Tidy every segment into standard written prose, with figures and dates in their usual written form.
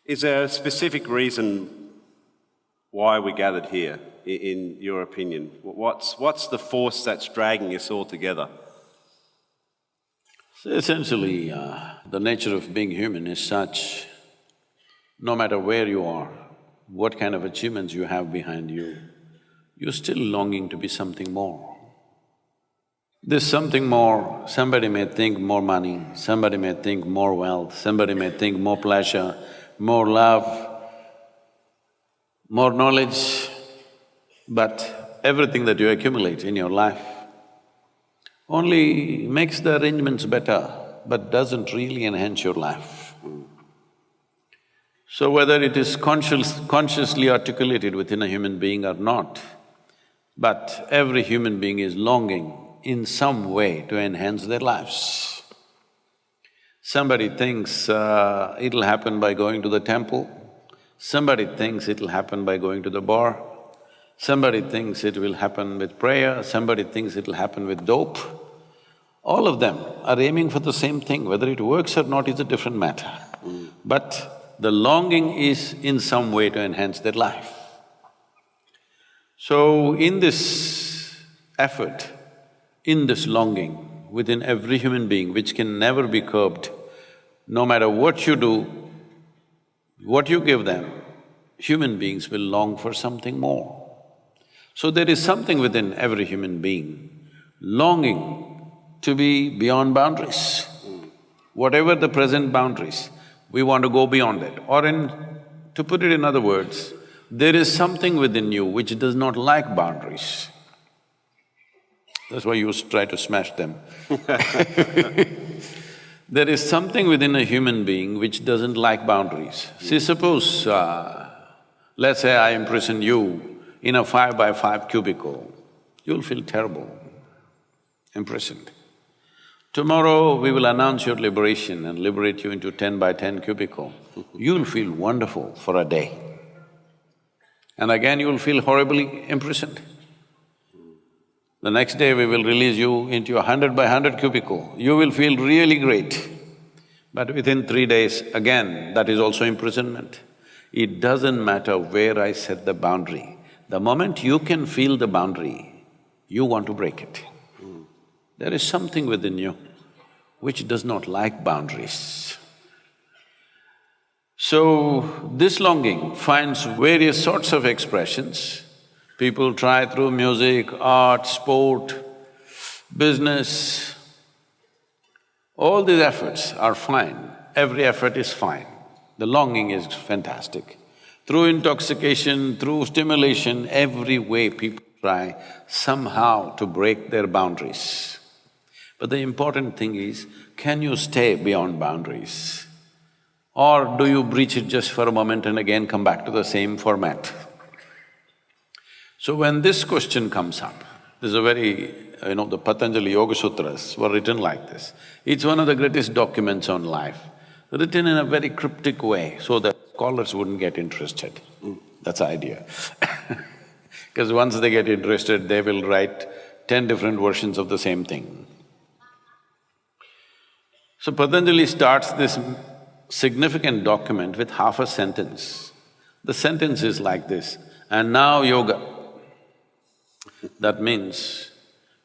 Is there a specific reason why we gathered here, in your opinion? What's the force that's dragging us all together? So essentially, the nature of being human is such, no matter where you are, what kind of achievements you have behind you, you're still longing to be something more. This something more, somebody may think more money, somebody may think more wealth, somebody may think more pleasure, more love, more knowledge, but everything that you accumulate in your life only makes the arrangements better, but doesn't really enhance your life. So whether it is consciously articulated within a human being or not, but every human being is longing in some way to enhance their lives. Somebody thinks it'll happen by going to the temple, somebody thinks it'll happen by going to the bar, somebody thinks it will happen with prayer, somebody thinks it'll happen with dope. All of them are aiming for the same thing, whether it works or not is a different matter. But the longing is in some way to enhance their life. So in this effort, in this longing within every human being, which can never be curbed, no matter what you do, what you give them, human beings will long for something more. So there is something within every human being longing to be beyond boundaries. Whatever the present boundaries, we want to go beyond it. Or to put it in other words, there is something within you which does not like boundaries. That's why you try to smash them. There is something within a human being which doesn't like boundaries. See, suppose, let's say I imprison you in a 5x5 cubicle, you'll feel terrible, imprisoned. Tomorrow we will announce your liberation and liberate you into 10x10 cubicle. You'll feel wonderful for a day. And again you'll feel horribly imprisoned. The next day we will release you into a 100x100 cubicle, you will feel really great. But within 3 days, again, that is also imprisonment. It doesn't matter where I set the boundary. The moment you can feel the boundary, you want to break it. There is something within you which does not like boundaries. So, this longing finds various sorts of expressions. People try through music, art, sport, business. All these efforts are fine, every effort is fine. The longing is fantastic. Through intoxication, through stimulation, every way people try somehow to break their boundaries. But the important thing is, can you stay beyond boundaries? Or do you breach it just for a moment and again come back to the same format? So when this question comes up, there's a very… the Patanjali Yoga Sutras were written like this. It's one of the greatest documents on life, written in a very cryptic way so that scholars wouldn't get interested. That's the idea. Because once they get interested, they will write 10 different versions of the same thing. So Patanjali starts this significant document with half a sentence. The sentence is like this, and now yoga. That means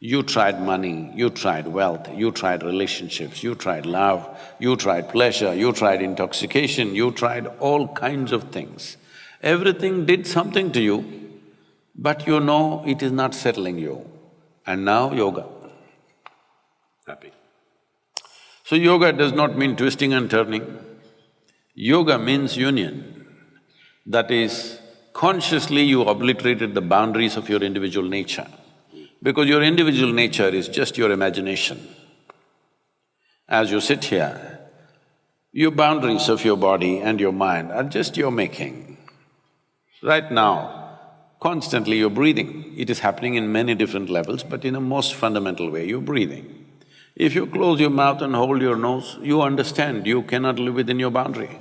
you tried money, you tried wealth, you tried relationships, you tried love, you tried pleasure, you tried intoxication, you tried all kinds of things. Everything did something to you, but you know it is not settling you. And now yoga. Happy. So yoga does not mean twisting and turning. Yoga means union. That is, consciously you obliterated the boundaries of your individual nature. Because your individual nature is just your imagination. As you sit here, your boundaries of your body and your mind are just your making. Right now, constantly you're breathing. It is happening in many different levels, but in a most fundamental way, you're breathing. If you close your mouth and hold your nose, you understand you cannot live within your boundary.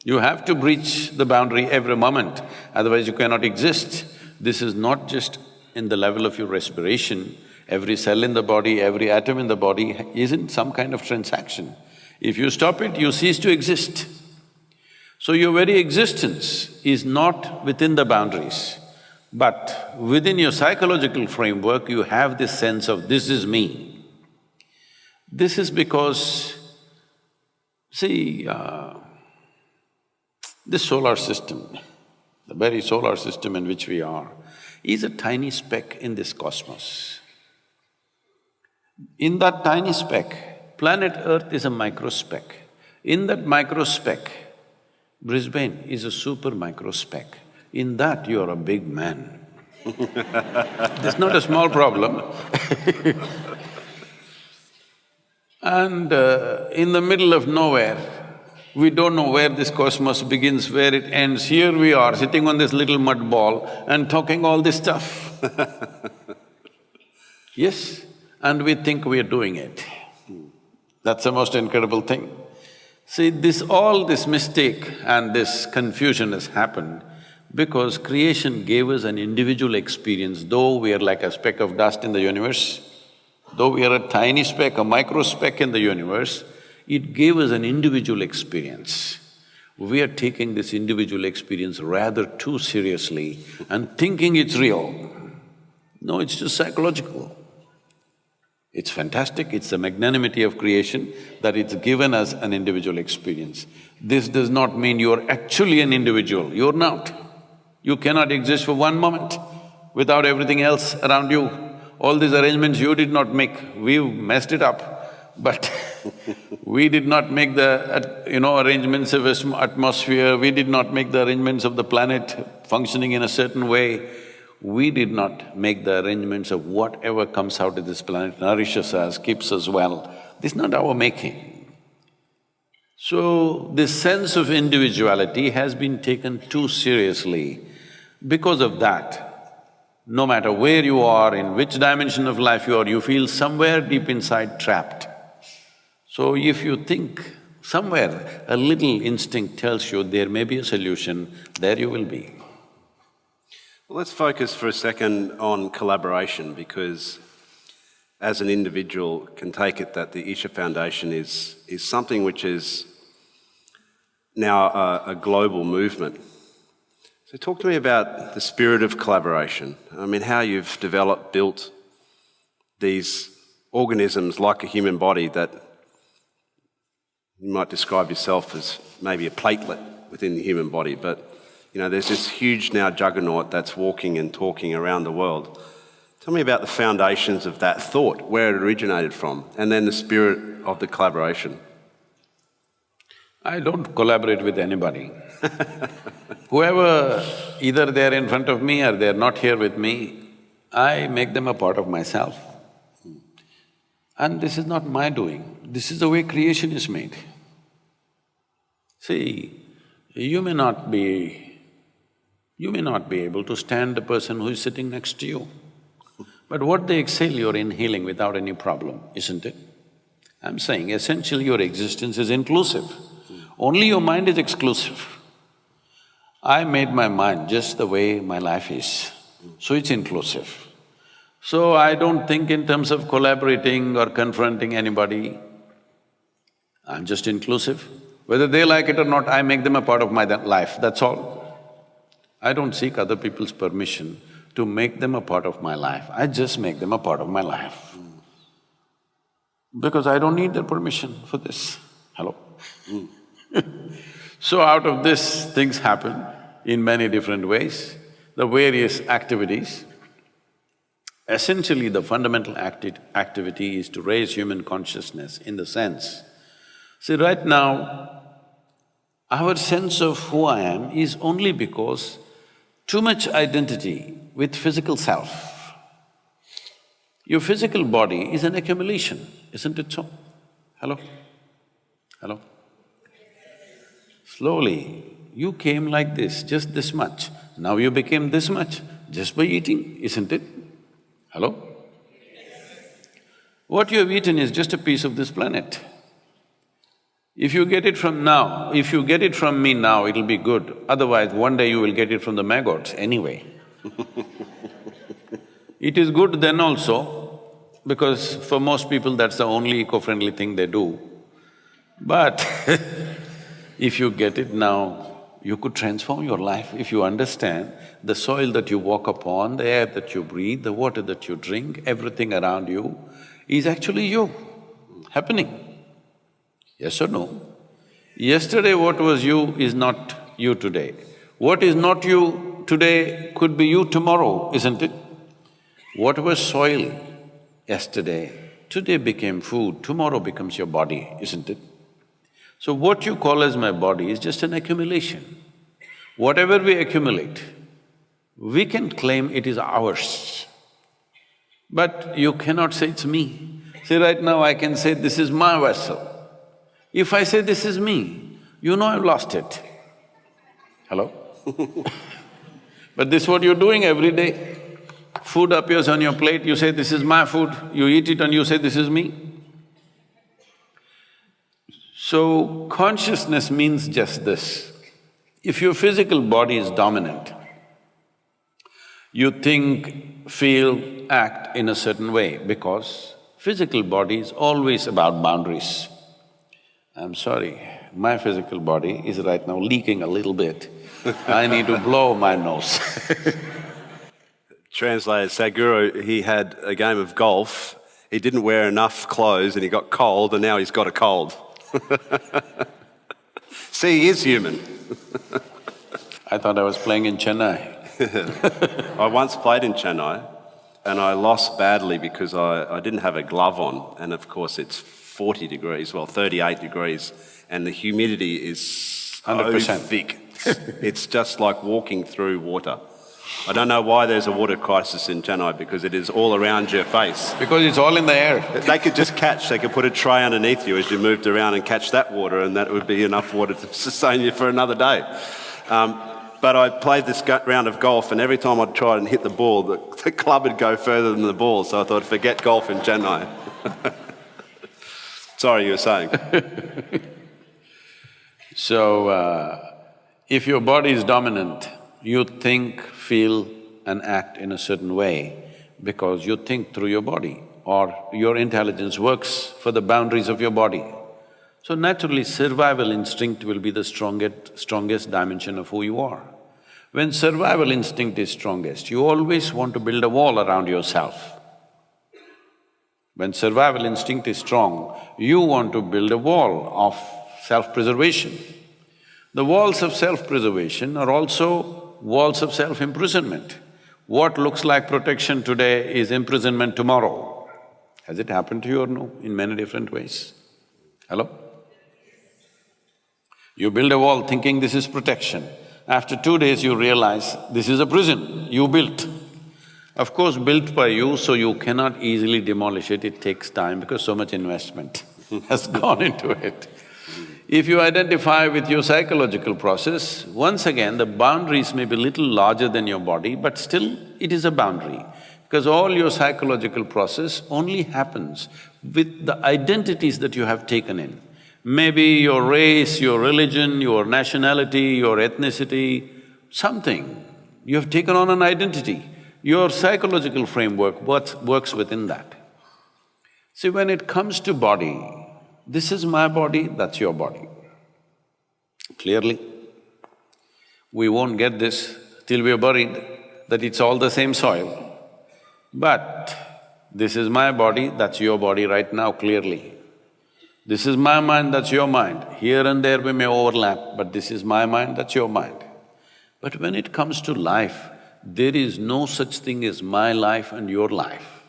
You have to breach the boundary every moment, otherwise you cannot exist. This is not just in the level of your respiration. Every cell in the body, every atom in the body is in some kind of transaction. If you stop it, you cease to exist. So your very existence is not within the boundaries, but within your psychological framework, you have this sense of, this is me. This is because, see, this solar system, the very solar system in which we are, is a tiny speck in this cosmos. In that tiny speck, planet Earth is a microspeck. In that microspeck, Brisbane is a super microspeck. In that, you are a big man. It's not a small problem. And in the middle of nowhere, we don't know where this cosmos begins, where it ends. Here we are, sitting on this little mud ball and talking all this stuff. Yes, and we think we are doing it. That's the most incredible thing. See, all this mistake and this confusion has happened because creation gave us an individual experience, though we are like a speck of dust in the universe, though we are a tiny speck, a micro speck in the universe, it gave us an individual experience. We are taking this individual experience rather too seriously and thinking it's real. No, it's just psychological. It's fantastic, it's the magnanimity of creation that it's given us an individual experience. This does not mean you're actually an individual, you're not. You cannot exist for one moment without everything else around you. All these arrangements you did not make, we've messed it up, but we did not make the, arrangements of atmosphere, we did not make the arrangements of the planet functioning in a certain way. We did not make the arrangements of whatever comes out of this planet, nourishes us, keeps us well. This is not our making. So, this sense of individuality has been taken too seriously. Because of that, no matter where you are, in which dimension of life you are, you feel somewhere deep inside trapped. So if you think somewhere a little instinct tells you there may be a solution, there you will be. Well, let's focus for a second on collaboration, because as an individual can take it that the Isha Foundation is something which is now a global movement. So talk to me about the spirit of collaboration. I mean, how you've built these organisms like a human body that you might describe yourself as maybe a platelet within the human body, but there's this huge now juggernaut that's walking and talking around the world. Tell me about the foundations of that thought, where it originated from, and then the spirit of the collaboration. I don't collaborate with anybody. Whoever, either they're in front of me or they're not here with me, I make them a part of myself. And this is not my doing, this is the way creation is made. See, you may not be able to stand the person who is sitting next to you, but what they exhale, you're inhaling without any problem, isn't it? I'm saying essentially your existence is inclusive. Only your mind is exclusive. I made my mind just the way my life is, so it's inclusive. So I don't think in terms of collaborating or confronting anybody. I'm just inclusive. Whether they like it or not, I make them a part of my life, that's all. I don't seek other people's permission to make them a part of my life, I just make them a part of my life. Because I don't need their permission for this. Hello? So out of this, things happen in many different ways, the various activities. Essentially, the fundamental activity is to raise human consciousness in the sense, see, right now, our sense of who I am is only because too much identity with physical self. Your physical body is an accumulation, isn't it so? Hello? Hello? Slowly, you came like this, just this much. Now you became this much just by eating, isn't it? Hello? What you have eaten is just a piece of this planet. If you get it from me now, it'll be good. Otherwise, one day you will get it from the maggots anyway. It is good then also, because for most people that's the only eco-friendly thing they do. But if you get it now, you could transform your life if you understand the soil that you walk upon, the air that you breathe, the water that you drink, everything around you is actually you, happening. Yes or no? Yesterday what was you is not you today. What is not you today could be you tomorrow, isn't it? What was soil yesterday, today became food, tomorrow becomes your body, isn't it? So what you call as my body is just an accumulation. Whatever we accumulate, we can claim it is ours. But you cannot say it's me. See, right now I can say this is my vessel. If I say this is me, you know I've lost it. Hello? But this is what you're doing every day. Food appears on your plate, you say this is my food, you eat it and you say this is me. So, consciousness means just this. If your physical body is dominant, you think, feel, act in a certain way because physical body is always about boundaries. I'm sorry, my physical body is right now leaking a little bit. I need to blow my nose. Translated, Sadhguru, he had a game of golf, he didn't wear enough clothes and he got cold and now he's got a cold. See, he is human. I thought I was playing in Chennai. I once played in Chennai and I lost badly because I didn't have a glove on, and of course it's 40 degrees, well 38 degrees, and the humidity is so 100%. thick. It's just like walking through water. I don't know why there's a water crisis in Chennai because it is all around your face. Because it's all in the air. They could just catch, they could put a tray underneath you as you moved around and catch that water, and that would be enough water to sustain you for another day. But I played this round of golf and every time I'd try and hit the ball, the club would go further than the ball, so I thought, forget golf in Chennai. Sorry, you were saying. So, if your body is dominant, you think, feel and act in a certain way because you think through your body or your intelligence works for the boundaries of your body. So naturally, survival instinct will be the strongest dimension of who you are. When survival instinct is strongest, you always want to build a wall around yourself. When survival instinct is strong, you want to build a wall of self-preservation. The walls of self-preservation are also walls of self-imprisonment. What looks like protection today is imprisonment tomorrow. Has it happened to you or no? In many different ways. Hello? You build a wall thinking this is protection. After 2 days you realize this is a prison you built. Of course, built by you, so you cannot easily demolish it, it takes time because so much investment has gone into it. If you identify with your psychological process, once again the boundaries may be little larger than your body, but still it is a boundary. Because all your psychological process only happens with the identities that you have taken in. Maybe your race, your religion, your nationality, your ethnicity, something. You have taken on an identity. Your psychological framework works within that. See, when it comes to body, this is my body, that's your body. Clearly, we won't get this till we are buried, that it's all the same soil. But this is my body, that's your body right now, clearly. This is my mind, that's your mind. Here and there we may overlap, but this is my mind, that's your mind. But when it comes to life, there is no such thing as my life and your life.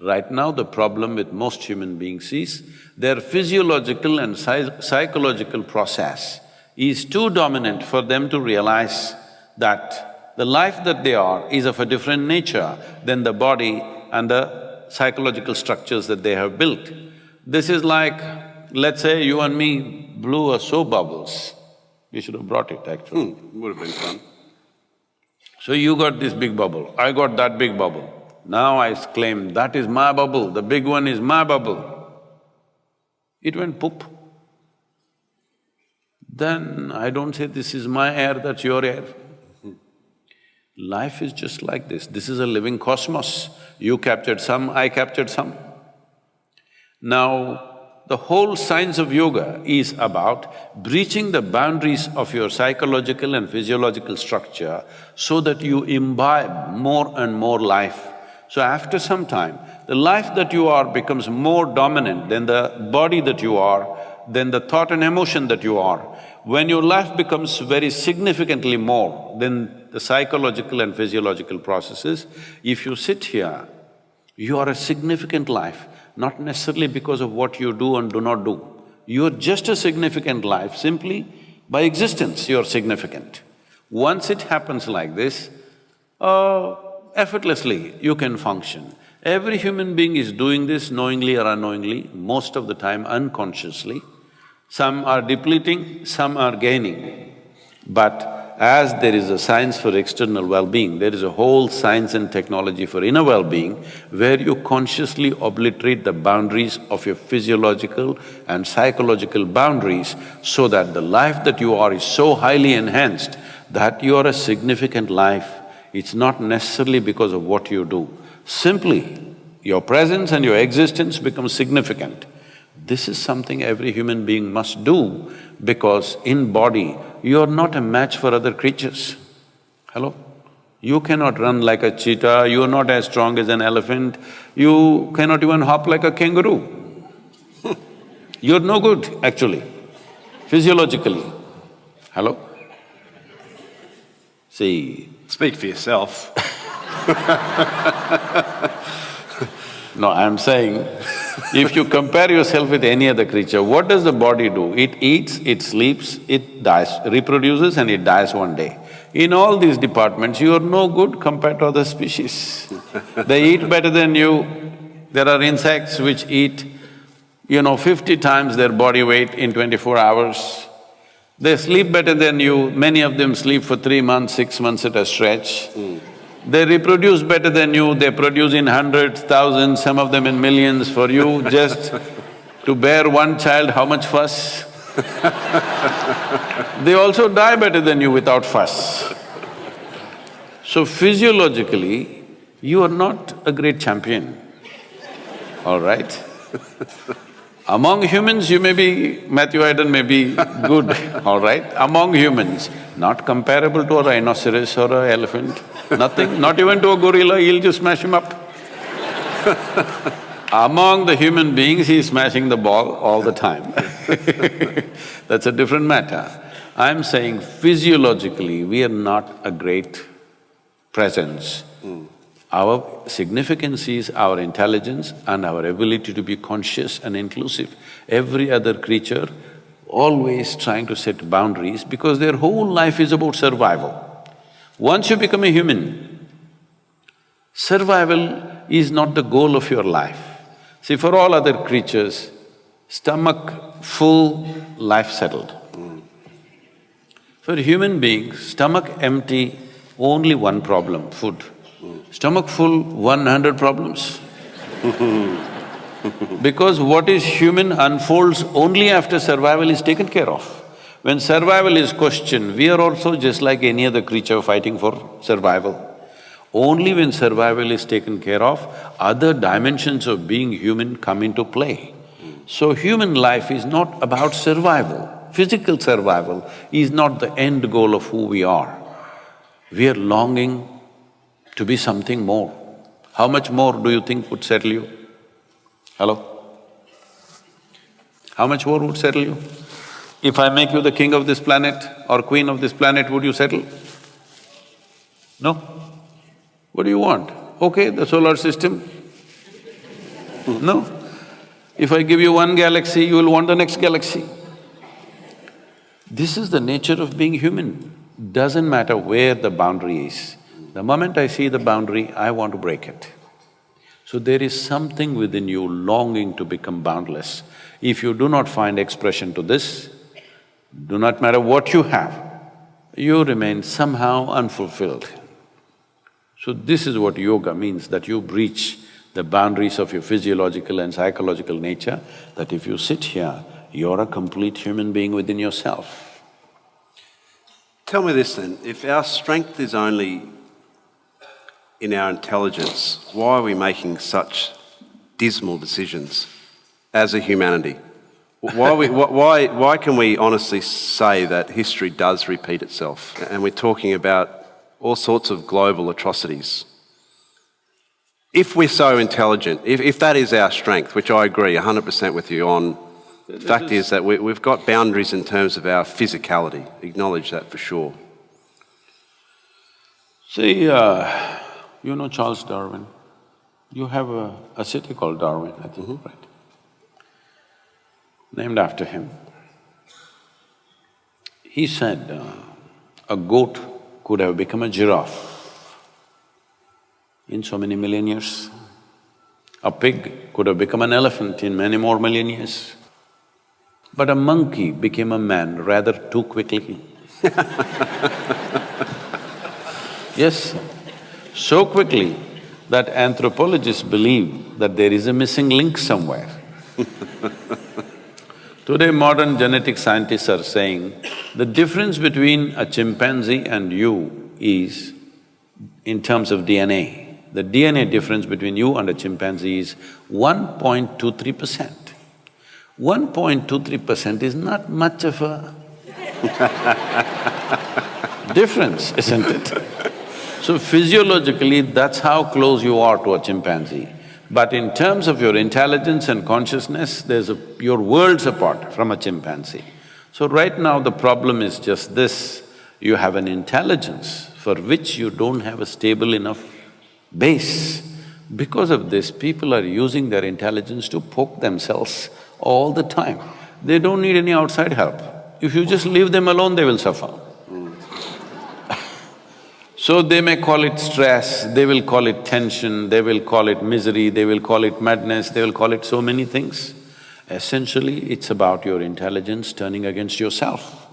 Right now, the problem with most human beings is their physiological and psychological process is too dominant for them to realize that the life that they are is of a different nature than the body and the psychological structures that they have built. This is like, let's say you and me blew a soap bubbles. We should have brought it actually. Would have been fun. So you got this big bubble, I got that big bubble. Now I claim that is my bubble, the big one is my bubble. It went poop. Then I don't say this is my air, that's your air. Life is just like this is a living cosmos. You captured some, I captured some. Now, The whole science of yoga is about breaching the boundaries of your psychological and physiological structure so that you imbibe more and more life. So after some time, the life that you are becomes more dominant than the body that you are, than the thought and emotion that you are. When your life becomes very significantly more than the psychological and physiological processes, if you sit here, you are a significant life, not necessarily because of what you do and do not do. You're just a significant life, simply by existence you're significant. Once it happens like this, effortlessly you can function. Every human being is doing this knowingly or unknowingly, most of the time unconsciously. Some are depleting, some are gaining. But as there is a science for external well-being, there is a whole science and technology for inner well-being where you consciously obliterate the boundaries of your physiological and psychological boundaries so that the life that you are is so highly enhanced that you are a significant life. It's not necessarily because of what you do. Simply, your presence and your existence become significant. This is something every human being must do because in body, you are not a match for other creatures. Hello? You cannot run like a cheetah, you are not as strong as an elephant, you cannot even hop like a kangaroo. You're no good, actually, physiologically. Hello? See… Speak for yourself. No, I'm saying, if you compare yourself with any other creature, what does the body do? It eats, it sleeps, it dies, reproduces and it dies one day. In all these departments, you are no good compared to other species. They eat better than you. There are insects which eat, 50 times their body weight in 24 hours. They sleep better than you, many of them sleep for 3 months, 6 months at a stretch. They reproduce better than you, they produce in hundreds, thousands, some of them in millions. For you, just to bear one child, how much fuss? They also die better than you without fuss. So physiologically, you are not a great champion, all right? Among humans, you may be… Matthew Hayden may be good, all right? Among humans, not comparable to a rhinoceros or an elephant, nothing, not even to a gorilla, he'll just smash him up. Among the human beings, he's smashing the ball all the time. That's a different matter. I'm saying physiologically, we are not a great presence. Our significance is our intelligence and our ability to be conscious and inclusive. Every other creature always trying to set boundaries because their whole life is about survival. Once you become a human, survival is not the goal of your life. See, for all other creatures, stomach full, life settled. For human beings, stomach empty, only one problem, food. Stomach full, 100 problems. Because what is human unfolds only after survival is taken care of. When survival is questioned, we are also just like any other creature fighting for survival. Only when survival is taken care of, other dimensions of being human come into play. So human life is not about survival. Physical survival is not the end goal of who we are. We are longing to be something more. How much more do you think would settle you? Hello? How much more would settle you? If I make you the king of this planet or queen of this planet, would you settle? No? What do you want? Okay, the solar system? No? If I give you one galaxy, you will want the next galaxy. This is the nature of being human. Doesn't matter where the boundary is. The moment I see the boundary, I want to break it. So there is something within you longing to become boundless. If you do not find expression to this, do not matter what you have, you remain somehow unfulfilled. So this is what yoga means, that you breach the boundaries of your physiological and psychological nature, that if you sit here, you're a complete human being within yourself. Tell me this then, if our strength is only in our intelligence, why are we making such dismal decisions as a humanity? Why can we honestly say that history does repeat itself? And we're talking about all sorts of global atrocities. If we're so intelligent, if that is our strength, which I agree 100% with you on, the fact is that we've got boundaries in terms of our physicality. Acknowledge that for sure. See, you know Charles Darwin? You have a city called Darwin, I think, right? Named after him. He said a goat could have become a giraffe in so many million years. A pig could have become an elephant in many more million years. But a monkey became a man rather too quickly. Yes, so quickly that anthropologists believe that there is a missing link somewhere. Today, modern genetic scientists are saying the difference between a chimpanzee and you is in terms of DNA. The DNA difference between you and a chimpanzee is 1.23%. 1.23% is not much of a difference, isn't it? So physiologically, that's how close you are to a chimpanzee. But in terms of your intelligence and consciousness, you're worlds apart from a chimpanzee. So right now the problem is just this, you have an intelligence for which you don't have a stable enough base. Because of this, people are using their intelligence to poke themselves all the time. They don't need any outside help. If you just leave them alone, they will suffer. So they may call it stress, they will call it tension, they will call it misery, they will call it madness, they will call it so many things. Essentially, it's about your intelligence turning against yourself.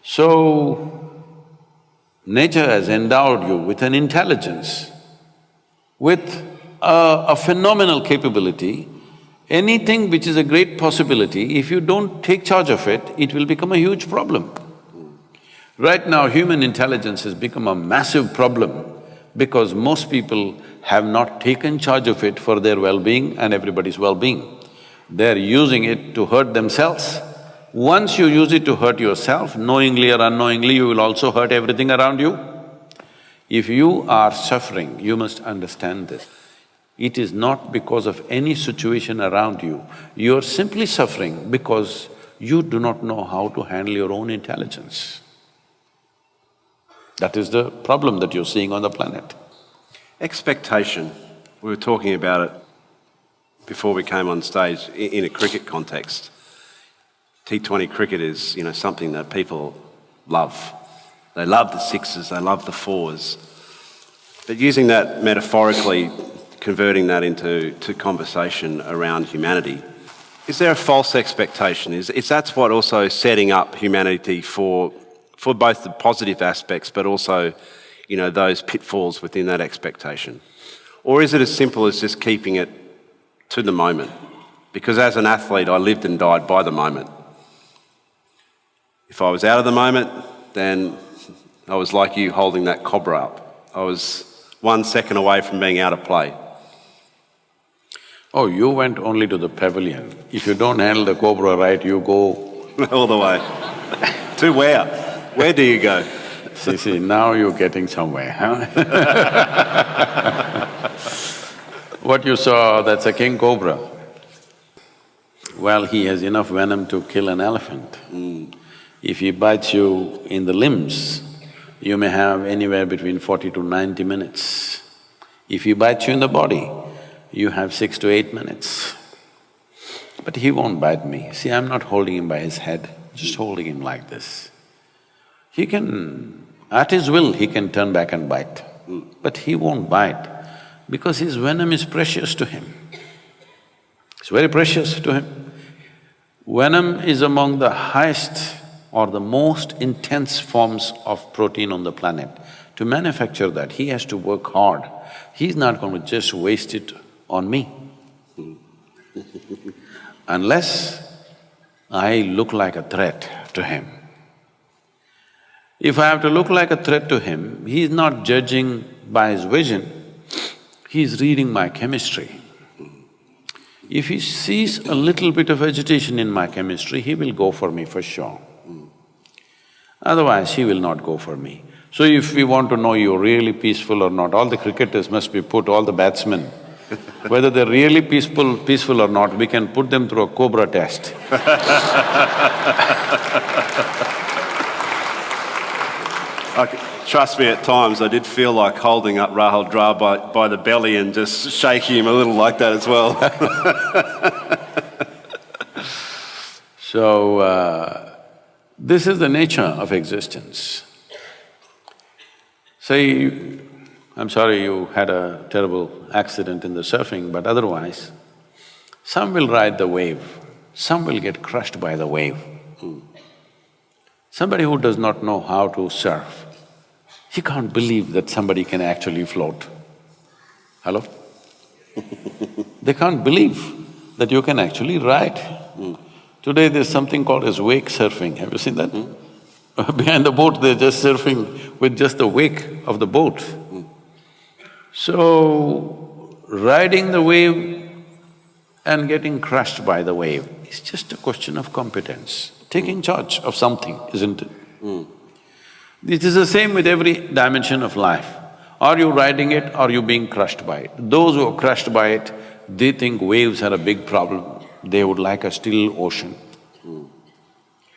So, nature has endowed you with an intelligence, with a phenomenal capability. Anything which is a great possibility, if you don't take charge of it, it will become a huge problem. Right now, human intelligence has become a massive problem because most people have not taken charge of it for their well-being and everybody's well-being. They're using it to hurt themselves. Once you use it to hurt yourself, knowingly or unknowingly, you will also hurt everything around you. If you are suffering, you must understand this. It is not because of any situation around you, you're simply suffering because you do not know how to handle your own intelligence. That is the problem that you're seeing on the planet. Expectation, we were talking about it before we came on stage in a cricket context. T20 cricket is, something that people love. They love the sixes, they love the fours. But using that metaphorically, converting that into conversation around humanity, is there a false expectation? Is that's what also setting up humanity for both the positive aspects but also, those pitfalls within that expectation? Or is it as simple as just keeping it to the moment? Because as an athlete, I lived and died by the moment. If I was out of the moment, then I was like you holding that cobra up. I was 1 second away from being out of play. Oh, you went only to the pavilion. If you don't handle the cobra right, you go… All the way. To where? Where do you go? See, now you're getting somewhere, huh? What you saw, that's a king cobra. Well, he has enough venom to kill an elephant. If he bites you in the limbs, you may have anywhere between 40 to 90 minutes. If he bites you in the body, you have 6 to 8 minutes. But he won't bite me. See, I'm not holding him by his head, just holding him like this. He can… at his will, he can turn back and bite, but he won't bite because his venom is precious to him. It's very precious to him. Venom is among the highest or the most intense forms of protein on the planet. To manufacture that, he has to work hard. He's not going to just waste it on me. Unless I look like a threat to him. If I have to look like a threat to him, he's not judging by his vision, he's reading my chemistry. If he sees a little bit of agitation in my chemistry, he will go for me for sure. Otherwise, he will not go for me. So if we want to know you're really peaceful or not, all the cricketers must be put, all the batsmen, whether they're really peaceful or not, we can put them through a cobra test. Trust me, at times I did feel like holding up Rahul Dra by the belly and just shaking him a little like that as well. So, this is the nature of existence. Say, I'm sorry you had a terrible accident in the surfing, but otherwise, some will ride the wave, some will get crushed by the wave. Somebody who does not know how to surf, he can't believe that somebody can actually float. Hello? They can't believe that you can actually ride. Today there's something called as wake surfing, have you seen that? Behind the boat they're just surfing with just the wake of the boat. So, riding the wave and getting crushed by the wave is just a question of competence, taking charge of something, isn't it? It is the same with every dimension of life. Are you riding it or are you being crushed by it? Those who are crushed by it, they think waves are a big problem, they would like a still ocean.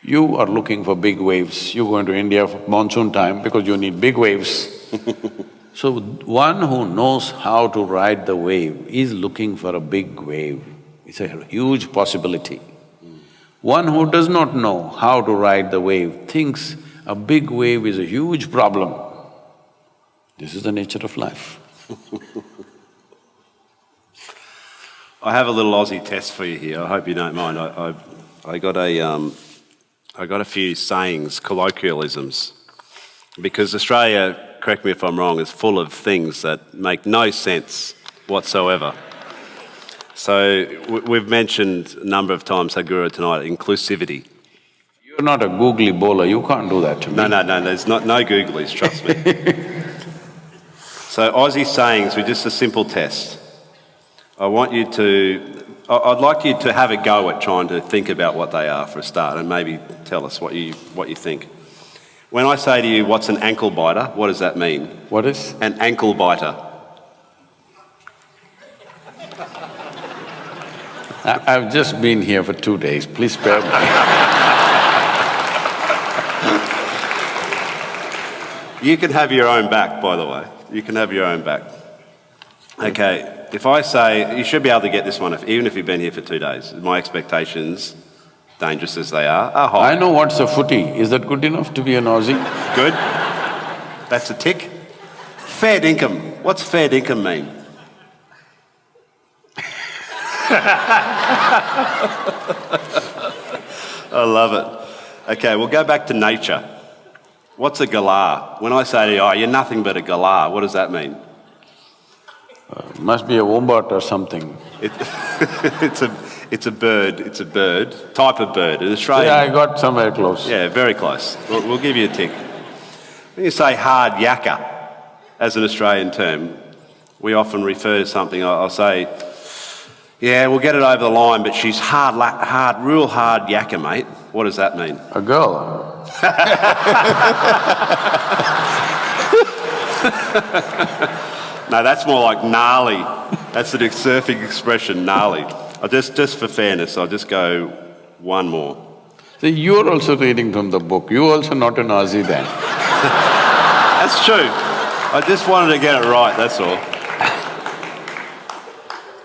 You are looking for big waves, you go into India for monsoon time because you need big waves. So, one who knows how to ride the wave is looking for a big wave. It's a huge possibility. One who does not know how to ride the wave thinks a big wave is a huge problem. This is the nature of life. I have a little Aussie test for you here, I hope you don't mind. I got a few sayings, colloquialisms, because Australia, correct me if I'm wrong, is full of things that make no sense whatsoever. So we've mentioned a number of times, Sadhguru, tonight, inclusivity. You're not a googly bowler, you can't do that to me. No, there's no googlies, trust me. So Aussie sayings with just a simple test. I'd like you to have a go at trying to think about what they are for a start and maybe tell us what you think. When I say to you, what's an anklebiter, what does that mean? What is? An anklebiter. I've just been here for 2 days, please spare me. You can have your own back, by the way. You can have your own back. Okay, if I say, you should be able to get this one, even if you've been here for 2 days. My expectations, dangerous as they are high. I know what's a footy, is that good enough to be an Aussie? Good. That's a tick. Fair dinkum. What's fair dinkum mean? I love it. Okay, we'll go back to nature. What's a gala? When I say to you, oh, you're nothing but a gala, what does that mean? Must be a wombat or something. It's a bird, type of bird, an Australian. Yeah, I got somewhere close. Yeah, very close. We'll give you a tick. When you say hard yaka, as an Australian term, we often refer to something, I'll say, yeah, we'll get it over the line, but she's real hard yaka, mate. What does that mean? A girl. No, that's more like gnarly. That's the surfing expression, gnarly. Just for fairness, I'll just go one more. So you're also reading from the book, you're also not an Aussie then. That's true. I just wanted to get it right, that's all.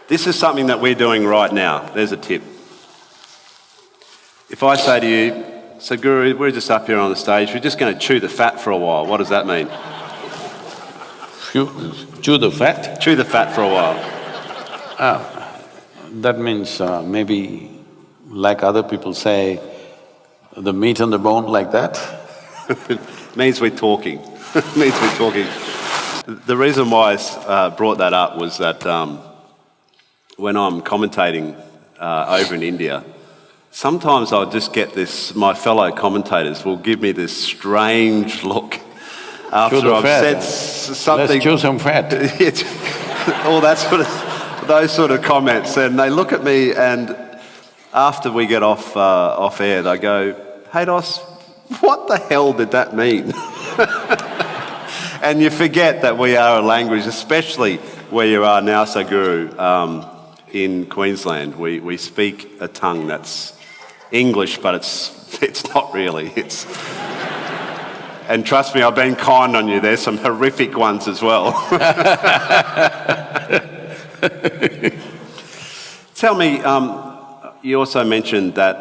This is something that we're doing right now. There's a tip. If I say to you, Sadhguru, we're just up here on the stage, we're just going to chew the fat for a while, what does that mean? Chew the fat? Chew the fat for a while. That means maybe, like other people say, the meat on the bone, like that? It means we're talking. It means we're talking. The reason why I brought that up was that when I'm commentating over in India, sometimes I'll just get this, my fellow commentators will give me this strange look after I've said something. Let's chew some fat. All that sort of, those sort of comments, and they look at me, and after we get off air, they go, "Hey, Dos, what the hell did that mean?" And you forget that we are a language, especially where you are now, Sadhguru, in Queensland. We speak a tongue that's English, but it's not really. And trust me, I've been kind on you. There's some horrific ones as well. Tell me, you also mentioned that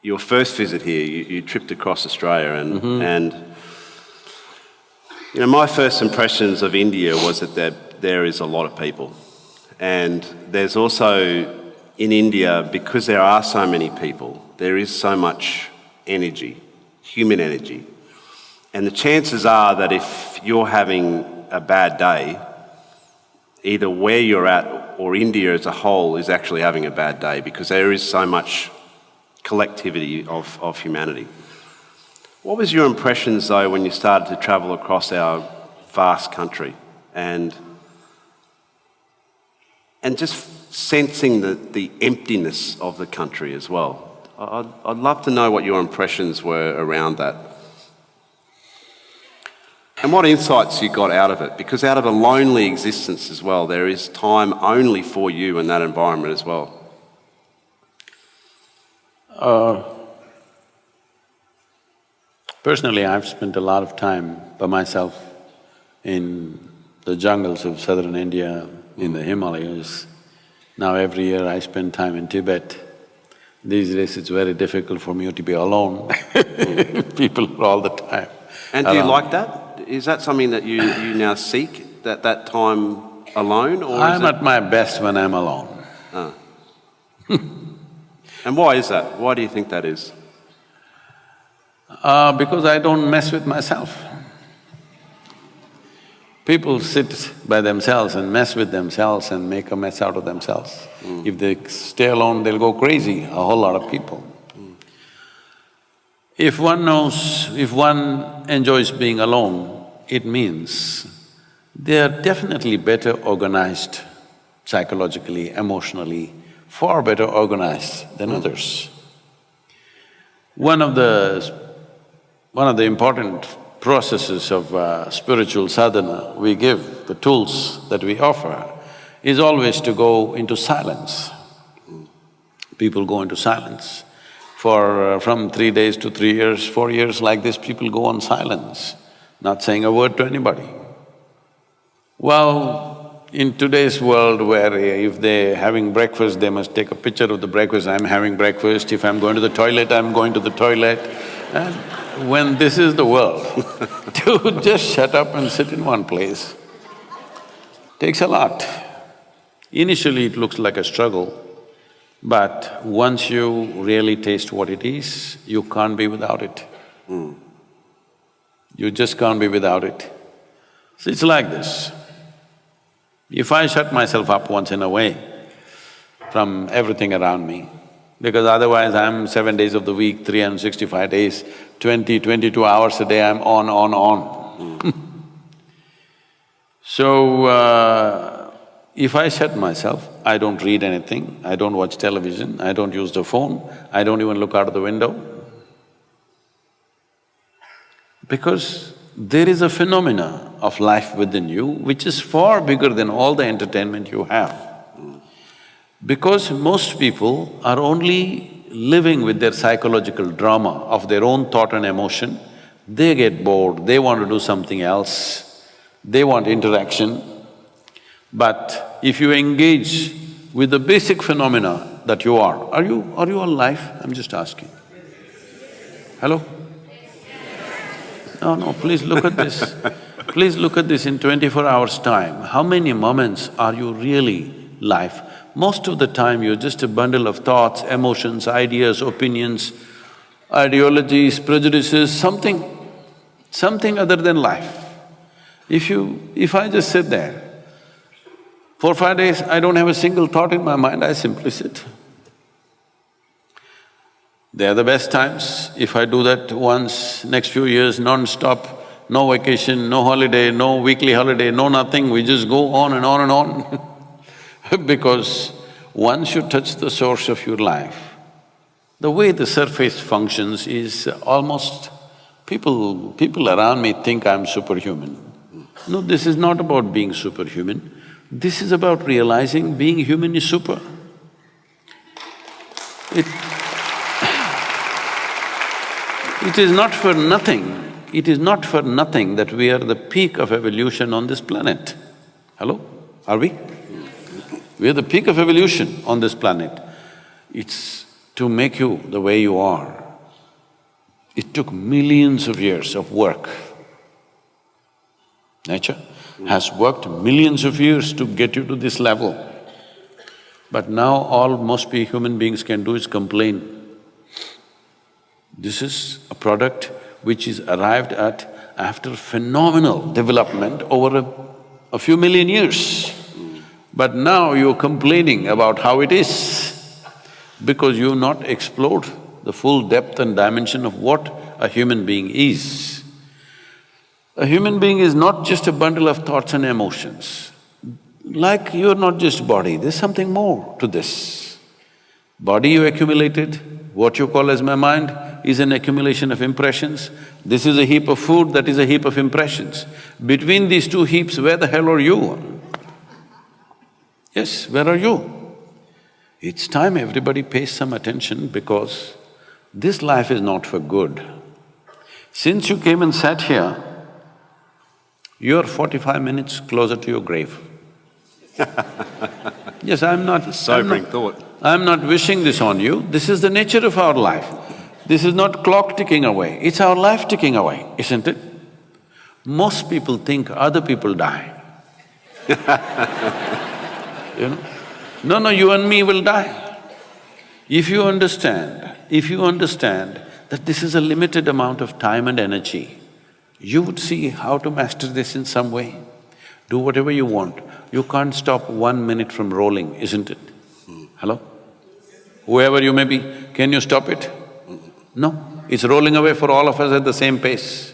your first visit here, you tripped across Australia, and you know, my first impressions of India was that there is a lot of people, and there's also in India, because there are so many people, there is so much energy, human energy, and the chances are that if you're having a bad day, either where you're at or India as a whole is actually having a bad day, because there is so much collectivity of humanity. What was your impressions, though, when you started to travel across our vast country and just sensing the emptiness of the country as well? I'd love to know what your impressions were around that. And what insights you got out of it, because out of a lonely existence as well, there is time only for you in that environment as well. Personally, I've spent a lot of time by myself in the jungles of southern India, in the Himalayas. Now every year I spend time in Tibet. These days it's very difficult for me to be alone. People are all the time. And do you like that? Is that something that you now seek, that time alone, or I'm at my best when I'm alone. Ah. And why is that? Why do you think that is? Because I don't mess with myself. People sit by themselves and mess with themselves and make a mess out of themselves. If they stay alone, they'll go crazy, a whole lot of people. If one enjoys being alone, it means they are definitely better organized psychologically, emotionally, far better organized than others. One of the important processes of spiritual sadhana we give, the tools that we offer, is always to go into silence. People go into silence. From 3 days to 3 years, 4 years like this, people go on silence, not saying a word to anybody. Well, in today's world where if they're having breakfast, they must take a picture of the breakfast, I'm having breakfast, if I'm going to the toilet, I'm going to the toilet. And when this is the world, to just shut up and sit in one place takes a lot. Initially it looks like a struggle, but once you really taste what it is, you can't be without it. You just can't be without it. So it's like this. If I shut myself up once in a way from everything around me, because otherwise I'm 7 days of the week, 365 days, 22 hours a day, I'm on. So, if I shut myself, I don't read anything, I don't watch television, I don't use the phone, I don't even look out of the window. Because there is a phenomena of life within you which is far bigger than all the entertainment you have. Because most people are only living with their psychological drama of their own thought and emotion, they get bored, they want to do something else, they want interaction. But if you engage with the basic phenomena that you are you alive? I'm just asking. Hello? No, please look at this. Please look at this in 24 hours' time. How many moments are you really live? Most of the time you're just a bundle of thoughts, emotions, ideas, opinions, ideologies, prejudices, something other than life. If I just sit there, 4 or 5 days, I don't have a single thought in my mind, I simply sit. They are the best times. If I do that once, next few years, non-stop, no vacation, no holiday, no weekly holiday, no nothing, we just go on and on and on. Because once you touch the source of your life, the way the surface functions is almost… People around me think I'm superhuman. No, this is not about being superhuman. This is about realizing being human is super. It is not for nothing that we are the peak of evolution on this planet. Hello? Are we? We are the peak of evolution on this planet. It's to make you the way you are. It took millions of years of work. Nature has worked millions of years to get you to this level. But now all most human beings can do is complain. This is a product which is arrived at after phenomenal development over a few million years. But now you're complaining about how it is because you've not explored the full depth and dimension of what a human being is. A human being is not just a bundle of thoughts and emotions. Like you're not just body, there's something more to this. Body you accumulated, what you call as my mind, is an accumulation of impressions. This is a heap of food, that is a heap of impressions. Between these two heaps, where the hell are you? Yes, where are you? It's time everybody pays some attention because this life is not for good. Since you came and sat here, you're 45 minutes closer to your grave. Yes, I'm not… Sobering thought. I'm not wishing this on you, this is the nature of our life. This is not clock ticking away, it's our life ticking away, isn't it? Most people think other people die. You know? No, you and me will die. If you understand that this is a limited amount of time and energy, you would see how to master this in some way. Do whatever you want. You can't stop 1 minute from rolling, isn't it? Hello? Whoever you may be, can you stop it? No, it's rolling away for all of us at the same pace.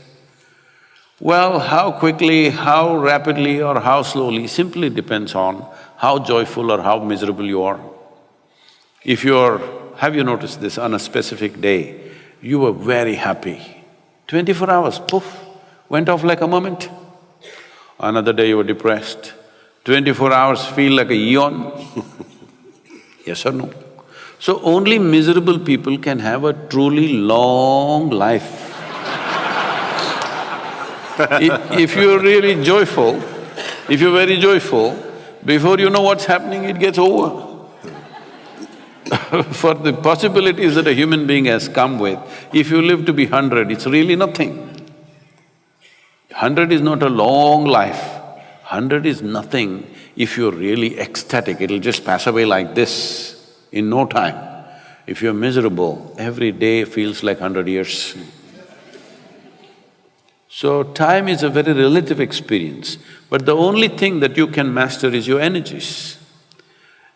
Well, how quickly, how rapidly or how slowly simply depends on how joyful or how miserable you are. If you're… have you noticed this, on a specific day, you were very happy, 24 hours, poof, went off like a moment. Another day you were depressed, 24 hours feel like a eon. Yes or no? So only miserable people can have a truly long life. If you're really joyful, if you're very joyful, before you know what's happening, it gets over. For the possibilities that a human being has come with, if you live to be 100, it's really nothing. 100 is not a long life, 100 is nothing if you're really ecstatic, it'll just pass away like this in no time. If you're miserable, every day feels like 100 years. So time is a very relative experience, but the only thing that you can master is your energies.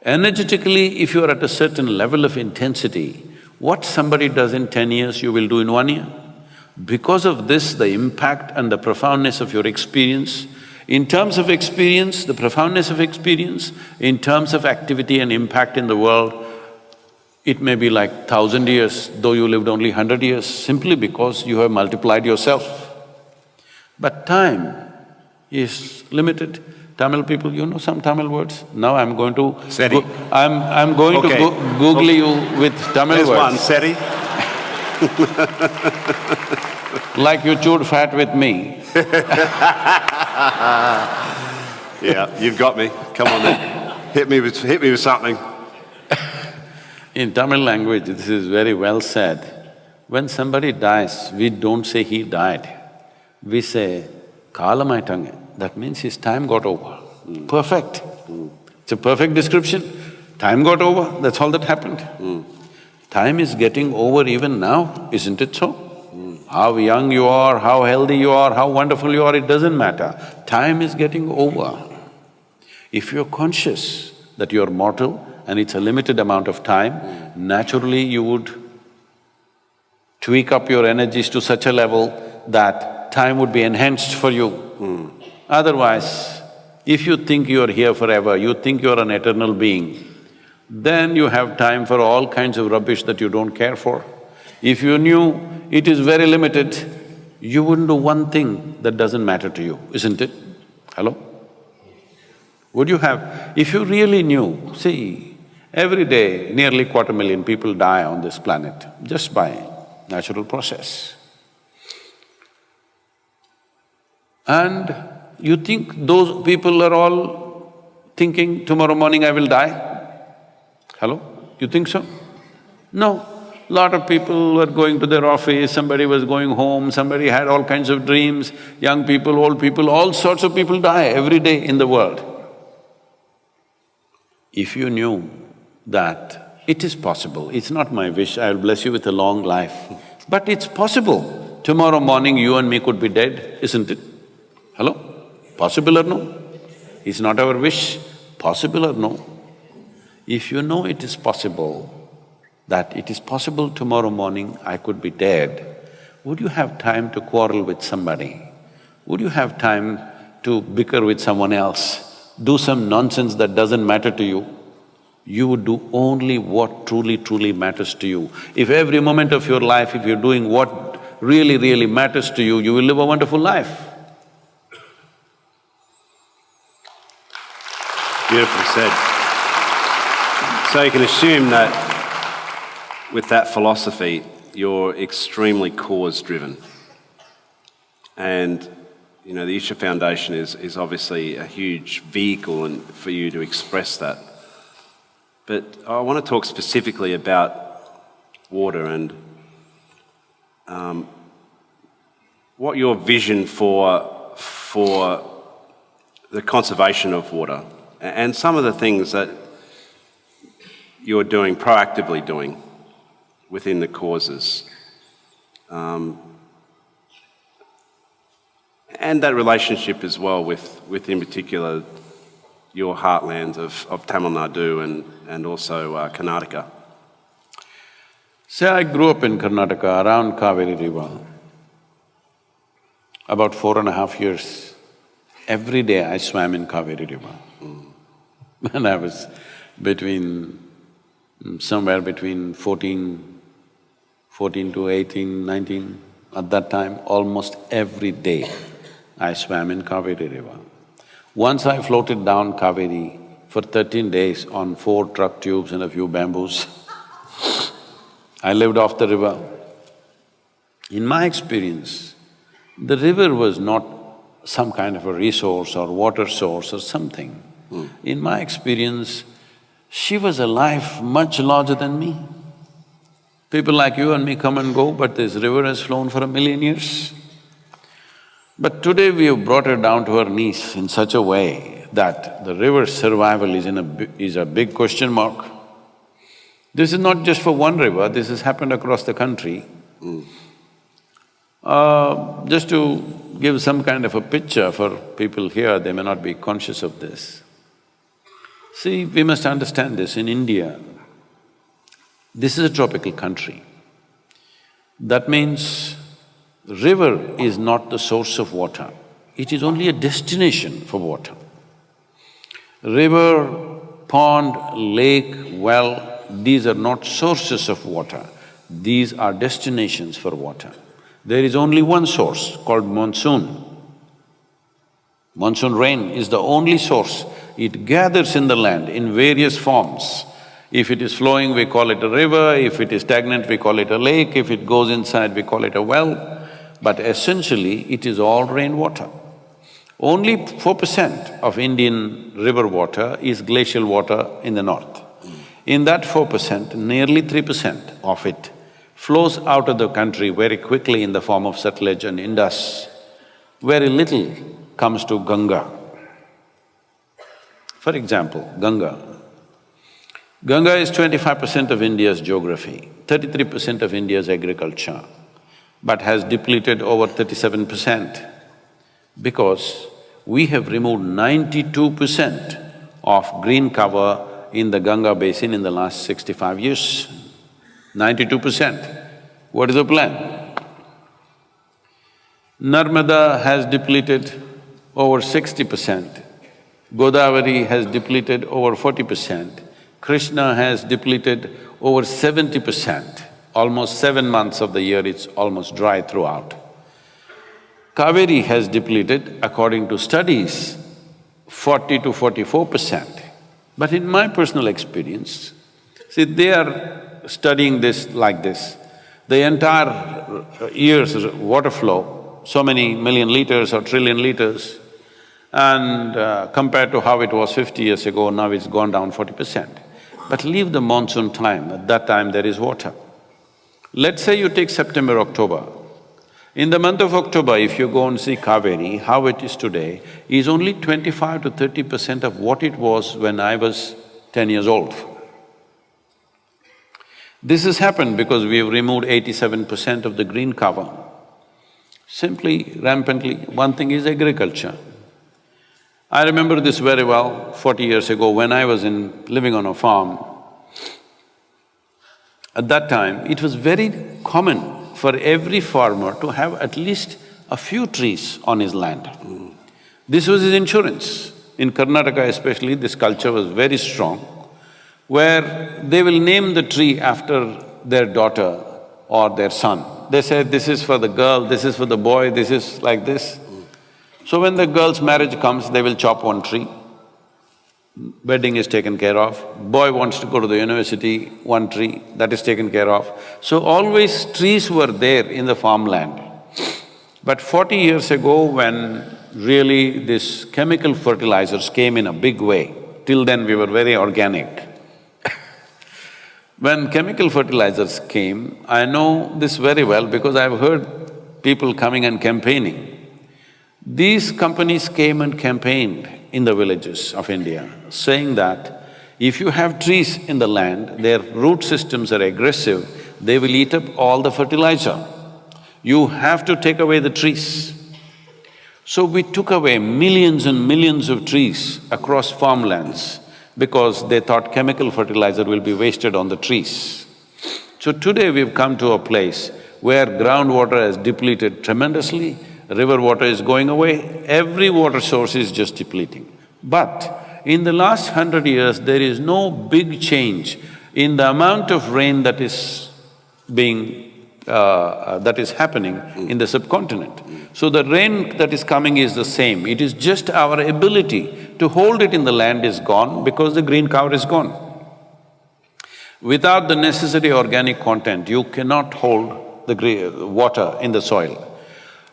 Energetically, if you're at a certain level of intensity, what somebody does in 10 years, you will do in 1 year. Because of this, the impact and the profoundness of your experience, in terms of experience, the profoundness of experience, in terms of activity and impact in the world, it may be like 1,000 years, though you lived only 100 years, simply because you have multiplied yourself. But time is limited. Tamil people, you know some Tamil words? Now I'm going to… Seri. I'm going to Google you with Tamil There's words. one, Seri. Like you chewed fat with me. Yeah, you've got me. Come on then. Hit me with something. In Tamil language, this is very well said. When somebody dies, we don't say he died. We say, kalamaitange. That means his time got over. Perfect. It's a perfect description. Time got over, that's all that happened. Time is getting over even now, isn't it so? How young you are, how healthy you are, how wonderful you are, it doesn't matter. Time is getting over. If you're conscious that you're mortal and it's a limited amount of time, naturally you would tweak up your energies to such a level that time would be enhanced for you. Otherwise, if you think you're here forever, you think you're an eternal being, then you have time for all kinds of rubbish that you don't care for. If you knew it is very limited, you wouldn't do one thing that doesn't matter to you, isn't it? Hello? Would you have… If you really knew, see, every day nearly 250,000 people die on this planet just by natural process. And you think those people are all thinking, tomorrow morning I will die? Hello? You think so? No. Lot of people were going to their office, somebody was going home, somebody had all kinds of dreams, young people, old people, all sorts of people die every day in the world. If you knew that it is possible, it's not my wish, I'll bless you with a long life, but it's possible, tomorrow morning you and me could be dead, isn't it? Hello? Possible or no? It's not our wish, possible or no? If you know it is possible, that it is possible tomorrow morning I could be dead, would you have time to quarrel with somebody? Would you have time to bicker with someone else, do some nonsense that doesn't matter to you? You would do only what truly matters to you. If every moment of your life, if you're doing what really matters to you, you will live a wonderful life. Beautifully said. So you can assume that with that philosophy, you're extremely cause-driven. And, you know, the Isha Foundation is obviously a huge vehicle for you to express that. But I want to talk specifically about water and what your vision for the conservation of water and some of the things that you're doing, proactively doing within the causes. And that relationship as well with in particular your heartlands of Tamil Nadu and also Karnataka. Say I grew up in Karnataka around Kaveri River. About 4.5 years, every day I swam in Kaveri River. When I was somewhere between 14 to 18, 19, at that time, almost every day I swam in Kaveri River. Once I floated down Kaveri for 13 days on 4 truck tubes and a few bamboos. I lived off the river. In my experience, the river was not some kind of a resource or water source or something. In my experience, she was a life much larger than me. People like you and me come and go, but this river has flown for 1,000,000 years. But today we have brought her down to her knees in such a way that the river's survival is a big question mark. This is not just for one river, this has happened across the country. Just to give some kind of a picture for people here, they may not be conscious of this. See, we must understand this, in India, this is a tropical country. That means the river is not the source of water, it is only a destination for water. River, pond, lake, well, these are not sources of water, these are destinations for water. There is only one source called monsoon. Monsoon rain is the only source. It gathers in the land in various forms. If it is flowing, we call it a river, if it is stagnant, we call it a lake, if it goes inside, we call it a well. But essentially, it is all rainwater. Only 4% of Indian river water is glacial water in the north. In that 4%, nearly 3% of it flows out of the country very quickly in the form of Satluj and Indus. Very little comes to Ganga. For example, Ganga. Ganga is 25% of India's geography, 33% of India's agriculture, but has depleted over 37% because we have removed 92% of green cover in the Ganga basin in the last 65 years. 92%. What is the plan? Narmada has depleted over 60%, Godavari has depleted over 40%, Krishna has depleted over 70%. Almost 7 months of the year it's almost dry throughout. Kaveri has depleted, according to studies, 40 to 44%. But in my personal experience, see, they are studying this like this. The entire year's water flow, so many million liters or trillion liters, and compared to how it was 50 years ago, now it's gone down 40%. But leave the monsoon time, at that time there is water. Let's say you take September, October. In the month of October, if you go and see Kaveri, how it is today, is only 25 to 30% of what it was when I was 10 years old. This has happened because we have removed 87% of the green cover. Simply, rampantly, one thing is agriculture. I remember this very well 40 years ago when I was living on a farm. At that time, it was very common for every farmer to have at least a few trees on his land. This was his insurance. In Karnataka especially, this culture was very strong, where they will name the tree after their daughter or their son. They say, this is for the girl, this is for the boy, this is like this. So when the girl's marriage comes, they will chop one tree, wedding is taken care of. Boy wants to go to the university, one tree, that is taken care of. So always trees were there in the farmland. But 40 years ago, when really these chemical fertilizers came in a big way, till then we were very organic. When chemical fertilizers came, I know this very well because I've heard people coming and campaigning. These companies came and campaigned in the villages of India, saying that if you have trees in the land, their root systems are aggressive, they will eat up all the fertilizer. You have to take away the trees. So we took away millions and millions of trees across farmlands because they thought chemical fertilizer will be wasted on the trees. So today we've come to a place where groundwater has depleted tremendously, river water is going away, every water source is just depleting. But in the last 100 years, there is no big change in the amount of rain that is happening in the subcontinent. So the rain that is coming is the same, it is just our ability to hold it in the land is gone because the green cover is gone. Without the necessary organic content, you cannot hold the water in the soil.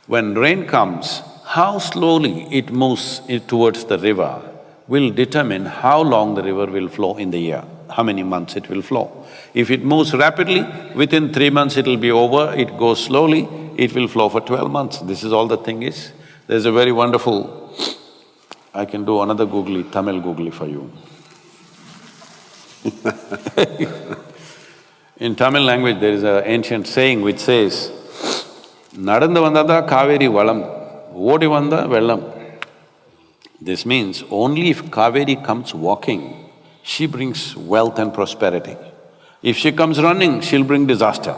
When rain comes, how slowly it moves towards the river will determine how long the river will flow in the year, how many months it will flow. If it moves rapidly, within 3 months it will be over, it goes slowly, it will flow for 12 months. This is all the thing is. There's a very wonderful… I can do another googly, Tamil googly for you. In Tamil language, there is an ancient saying which says, Nadandu vandada Kaveri valam, odi vanda vellam. This means only if Kaveri comes walking, she brings wealth and prosperity. If she comes running, she'll bring disaster.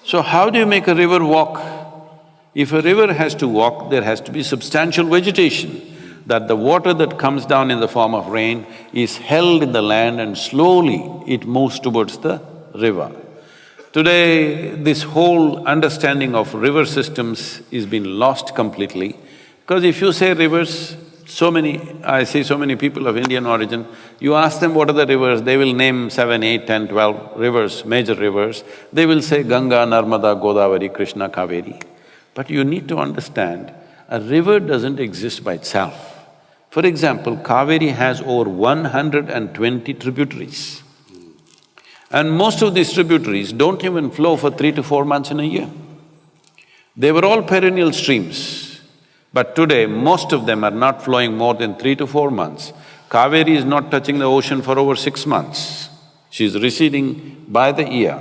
So how do you make a river walk? If a river has to walk, there has to be substantial vegetation, that the water that comes down in the form of rain is held in the land and slowly it moves towards the river. Today, this whole understanding of river systems is been lost completely, because if you say rivers, I see so many people of Indian origin, you ask them what are the rivers, they will name 7, 8, 10, 12 rivers, major rivers. They will say Ganga, Narmada, Godavari, Krishna, Kaveri. But you need to understand, a river doesn't exist by itself. For example, Kaveri has over 120 tributaries. And most of these tributaries don't even flow for 3 to 4 months in a year. They were all perennial streams, but today most of them are not flowing more than 3 to 4 months. Kaveri is not touching the ocean for over 6 months. She is receding by the year.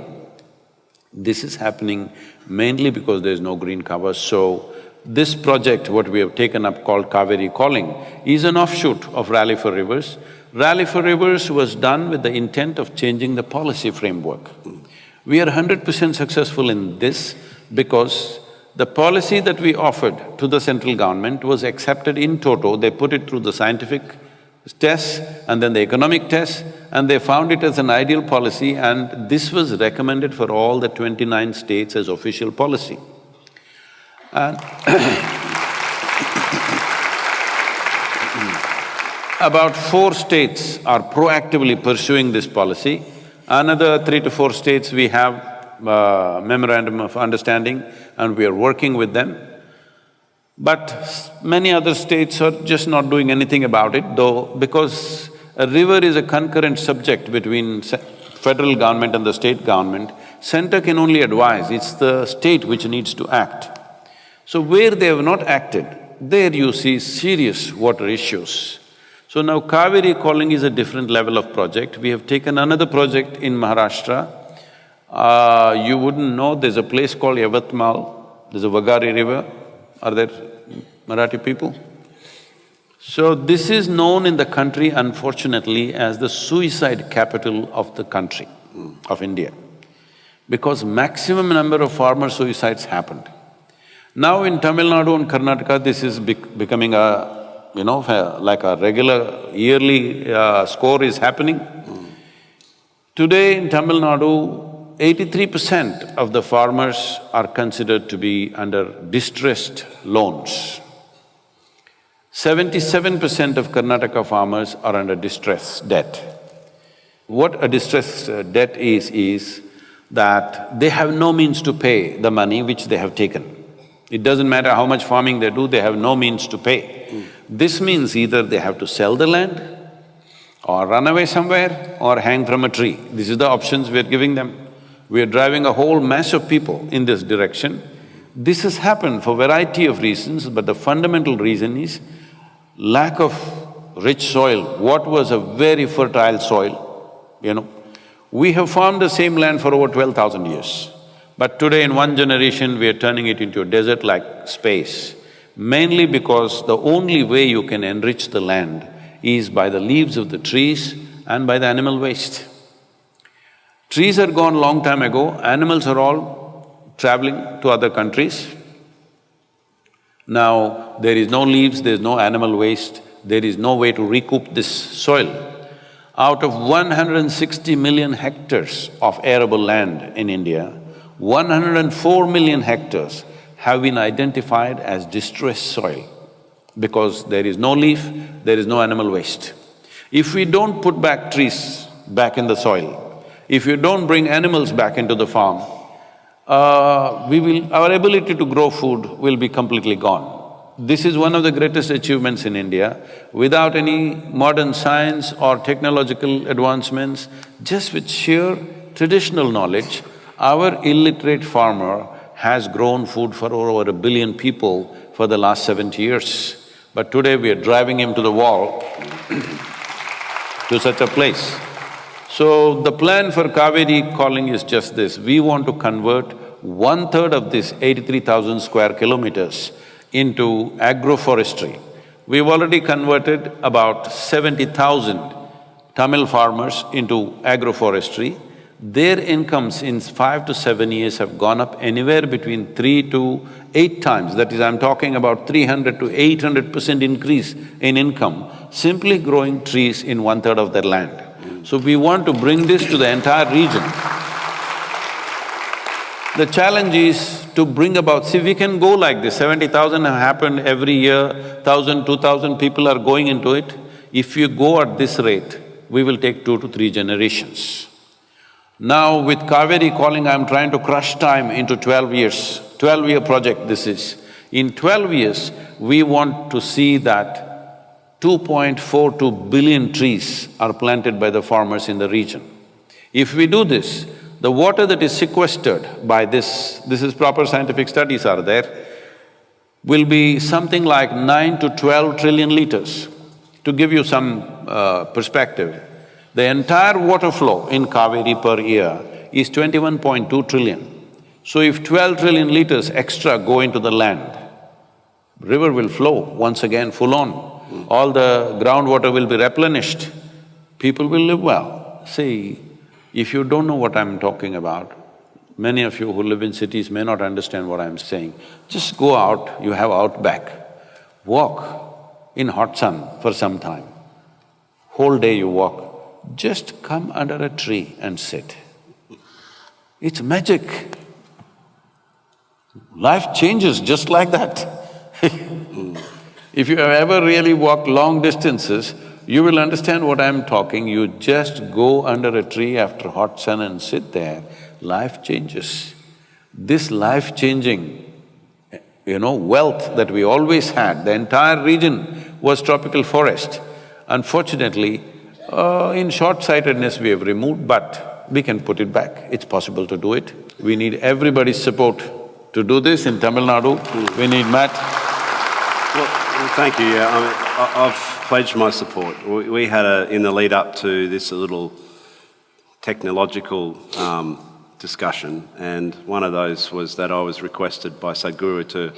This is happening mainly because there is no green cover. So, this project, what we have taken up called Kaveri Calling, is an offshoot of Rally for Rivers. Rally for Rivers was done with the intent of changing the policy framework. We are 100% successful in this because The policy that we offered to the central government was accepted in toto. They put it through the scientific tests and then the economic tests, and they found it as an ideal policy, and this was recommended for all the 29 states as official policy. And about 4 states are proactively pursuing this policy. Another 3 to 4 states we have memorandum of understanding and we are working with them. But many other states are just not doing anything about it, though, because a river is a concurrent subject between federal government and the state government. Center can only advise, it's the state which needs to act. So where they have not acted, there you see serious water issues. So now Kaveri calling is a different level of project. We have taken another project in Maharashtra. You wouldn't know, there's a place called Yavatmal, there's a Vagari river. Are there Marathi people? So this is known in the country, unfortunately, as the suicide capital of the country, of India, because maximum number of farmer suicides happened. Now in Tamil Nadu and Karnataka, this is becoming a, like a regular yearly score is happening. Today in Tamil Nadu, 83% of the farmers are considered to be under distressed loans. 77% of Karnataka farmers are under distress debt. What a distress debt is that they have no means to pay the money which they have taken. It doesn't matter how much farming they do, they have no means to pay. This means either they have to sell the land or run away somewhere or hang from a tree. This is the options we are giving them. We are driving a whole mass of people in this direction. This has happened for variety of reasons, but the fundamental reason is lack of rich soil. What was a very fertile soil, We have farmed the same land for over 12,000 years. But today in one generation, we are turning it into a desert-like space, mainly because the only way you can enrich the land is by the leaves of the trees and by the animal waste. Trees are gone long time ago, animals are all traveling to other countries. Now, there is no leaves, there is no animal waste, there is no way to recoup this soil. Out of 160 million hectares of arable land in India, 104 million hectares have been identified as distressed soil because there is no leaf, there is no animal waste. If we don't put back trees back in the soil, if you don't bring animals back into the farm, our ability to grow food will be completely gone. This is one of the greatest achievements in India. Without any modern science or technological advancements, just with sheer traditional knowledge, our illiterate farmer has grown food for over 1 billion people for the last 70 years. But today we are driving him to the wall to such a place. So the plan for Kaveri calling is just this, we want to convert 1/3 of this 83,000 square kilometers into agroforestry. We've already converted about 70,000 Tamil farmers into agroforestry. Their incomes in 5 to 7 years have gone up anywhere between 3 to 8 times. That is, I'm talking about 300 to 800% increase in income, simply growing trees in 1/3 of their land. So we want to bring this to the entire region. The challenge is to bring about… See, we can go like this, 70,000 have happened every year, 1,000, 2,000 people are going into it. If you go at this rate, we will take 2 to 3 generations. Now with Kaveri calling, I'm trying to crush time into 12 years, 12-year project this is. In 12 years, we want to see that 2.42 billion trees are planted by the farmers in the region. If we do this, the water that is sequestered by this is proper scientific studies are there, will be something like 9 to 12 trillion liters. To give you some perspective, the entire water flow in Kaveri per year is 21.2 trillion. So if 12 trillion liters extra go into the land, river will flow once again full on. All the groundwater will be replenished, people will live well. See, if you don't know what I'm talking about, Many of you who live in cities may not understand what I'm saying. Just go out, you have outback, walk in hot sun for some time. Whole day you walk, just come under a tree and sit. It's magic. Life changes just like that. If you have ever really walked long distances, you will understand what I'm talking. You just go under a tree after hot sun and sit there, life changes. This life-changing, wealth that we always had, the entire region was tropical forest. Unfortunately, in short-sightedness we have removed, but we can put it back. It's possible to do it. We need everybody's support to do this in Tamil Nadu. We need Matt. Well, thank you, yeah. I've pledged my support. We had in the lead up to this, a little technological discussion, and one of those was that I was requested by Sadhguru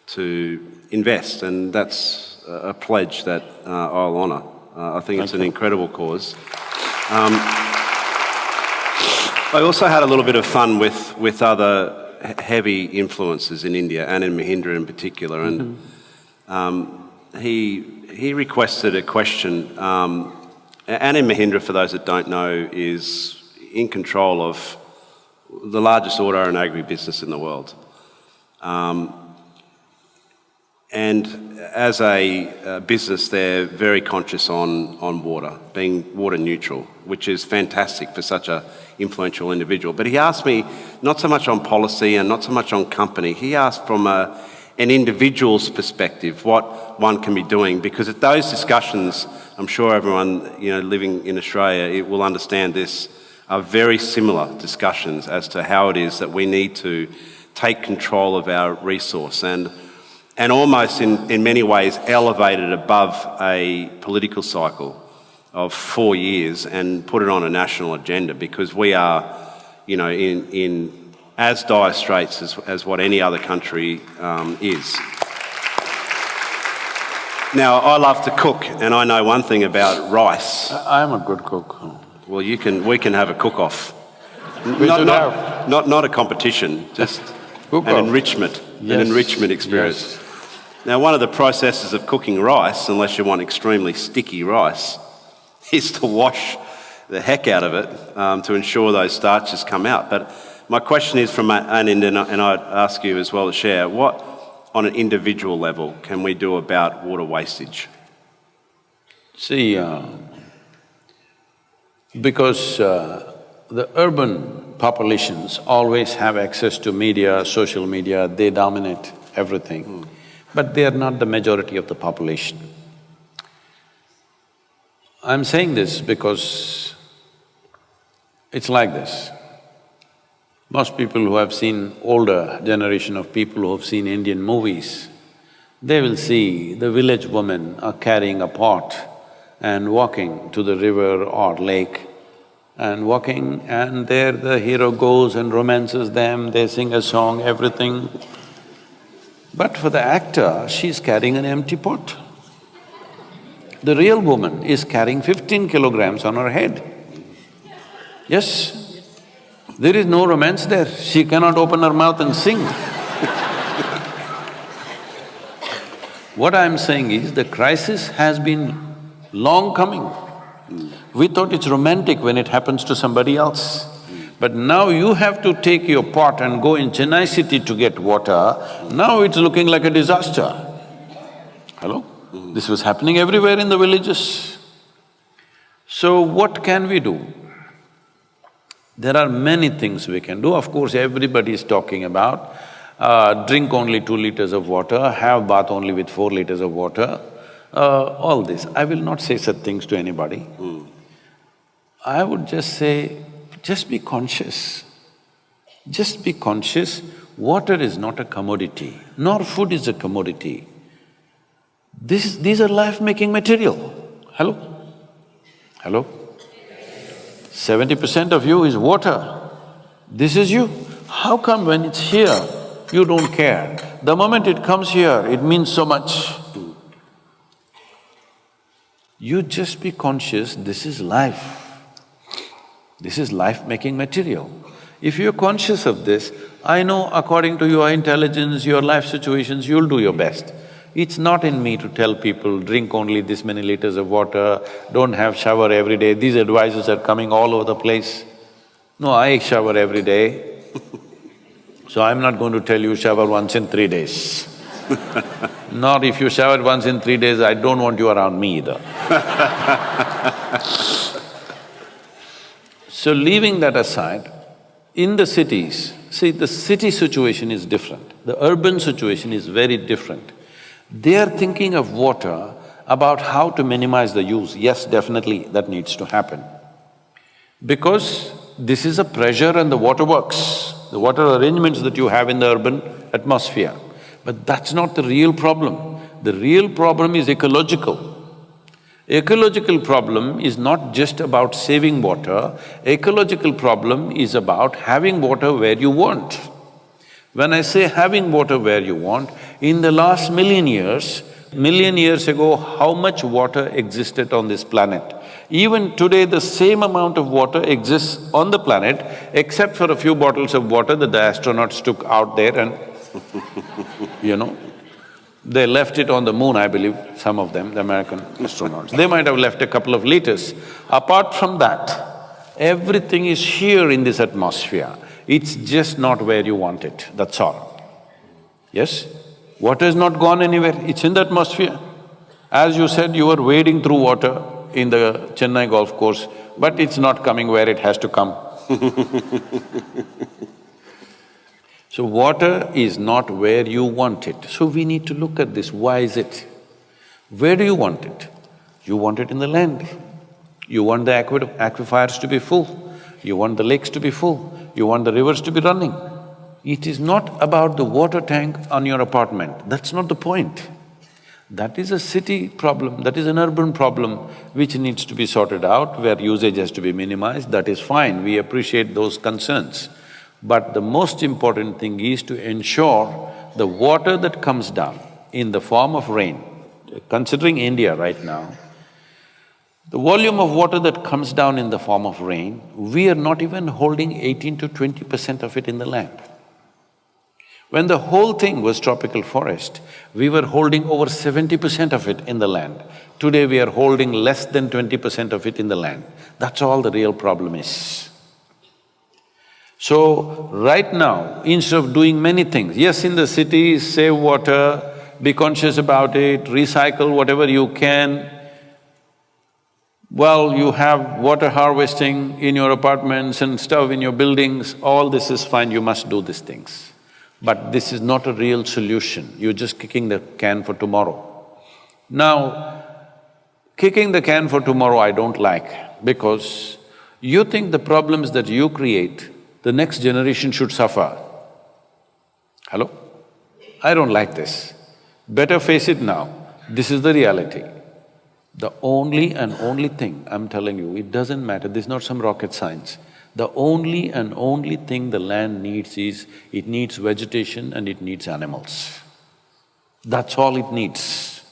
to invest, and that's a pledge that I'll honour. I think it's an incredible cause. I also had a little bit of fun with other heavy influences in India, Anand Mahindra in particular, and he requested a question. Anand Mahindra, for those that don't know, is in control of the largest auto and agribusiness in the world. And as a business, they're very conscious on water, being water neutral, which is fantastic for such an influential individual. But he asked me, not so much on policy and not so much on company, he asked from an individual's perspective what one can be doing, because at those discussions, I'm sure everyone living in Australia will understand this, are very similar discussions as to how it is that we need to take control of our resource and almost in many ways elevate it above a political cycle of 4 years and put it on a national agenda, because we are, in as dire straits as what any other country is. Now, I love to cook, and I know one thing about rice. I'm a good cook. Well, we can have a cook-off. We should have. Not a competition, just Cook-off. an enrichment experience. Yes. Now, one of the processes of cooking rice, unless you want extremely sticky rice, is to wash the heck out of it to ensure those starches come out. But my question is from Anand, and I'd ask you as well to share, what, on an individual level, can we do about water wastage? See, because the urban populations always have access to media, social media, they dominate everything. But they are not the majority of the population. I'm saying this because it's like this. Most people who have seen, older generation of people who have seen Indian movies, they will see the village women are carrying a pot and walking to the river or lake and walking, and there the hero goes and romances them, they sing a song, everything. But for the actor, she's carrying an empty pot. The real woman is carrying 15 kilograms on her head. Yes, there is no romance there, she cannot open her mouth and sing. What I'm saying is, the crisis has been long coming. We thought it's romantic when it happens to somebody else. But now you have to take your pot and go in Chennai city to get water, now it's looking like a disaster. Hello? This was happening everywhere in the villages. So what can we do? There are many things we can do. Of course, everybody is talking about drink only 2 liters of water, have bath only with 4 liters of water, all this. I will not say such things to anybody. I would just say, just be conscious. Just be conscious, water is not a commodity, nor food is a commodity. These are life-making material. Hello? Hello? 70% of you is water. This is you. How come when it's here, you don't care? The moment it comes here, it means so much. You just be conscious, this is life. This is life-making material. If you're conscious of this, I know according to your intelligence, your life situations, you'll do your best. It's not in me to tell people, drink only this many liters of water, don't have shower every day, these advices are coming all over the place. No, I shower every day, so I'm not going to tell you shower once in 3 days. Nor if you shower once in 3 days, I don't want you around me either. So leaving that aside, in the cities, see, the city situation is different, the urban situation is very different. They are thinking of water about how to minimize the use. Yes, definitely that needs to happen. Because this is a pressure and the water works, the water arrangements that you have in the urban atmosphere. But that's not the real problem. The real problem is ecological. Ecological problem is not just about saving water, ecological problem is about having water where you want. When I say having water where you want, in the last million years ago, how much water existed on this planet? Even today, the same amount of water exists on the planet, except for a few bottles of water that the astronauts took out there and they left it on the moon, I believe, some of them, the American astronauts. They might have left a couple of liters. Apart from that, everything is here in this atmosphere. It's just not where you want it, that's all. Yes? Water has not gone anywhere, it's in the atmosphere. As you said, you were wading through water in the Chennai golf course, but it's not coming where it has to come. So water is not where you want it. So we need to look at this, why is it? Where do you want it? You want it in the land. You want the aquifers to be full. You want the lakes to be full. You want the rivers to be running. It is not about the water tank on your apartment, that's not the point. That is a city problem, that is an urban problem which needs to be sorted out, where usage has to be minimized, that is fine, we appreciate those concerns. But the most important thing is to ensure the water that comes down in the form of rain, considering India right now, the volume of water that comes down in the form of rain, we are not even holding 18 to 20% of it in the land. When the whole thing was tropical forest, we were holding over 70% of it in the land. Today we are holding less than 20% of it in the land. That's all the real problem is. So, right now, instead of doing many things, yes, in the cities, save water, be conscious about it, recycle whatever you can. Well, you have water harvesting in your apartments and stuff in your buildings, all this is fine, you must do these things. But this is not a real solution, you're just kicking the can for tomorrow. Now, kicking the can for tomorrow I don't like, because you think the problems that you create, the next generation should suffer. Hello? I don't like this. Better face it now, this is the reality. The only and only thing, I'm telling you, it doesn't matter, this is not some rocket science. The only and only thing the land needs is, it needs vegetation and it needs animals. That's all it needs.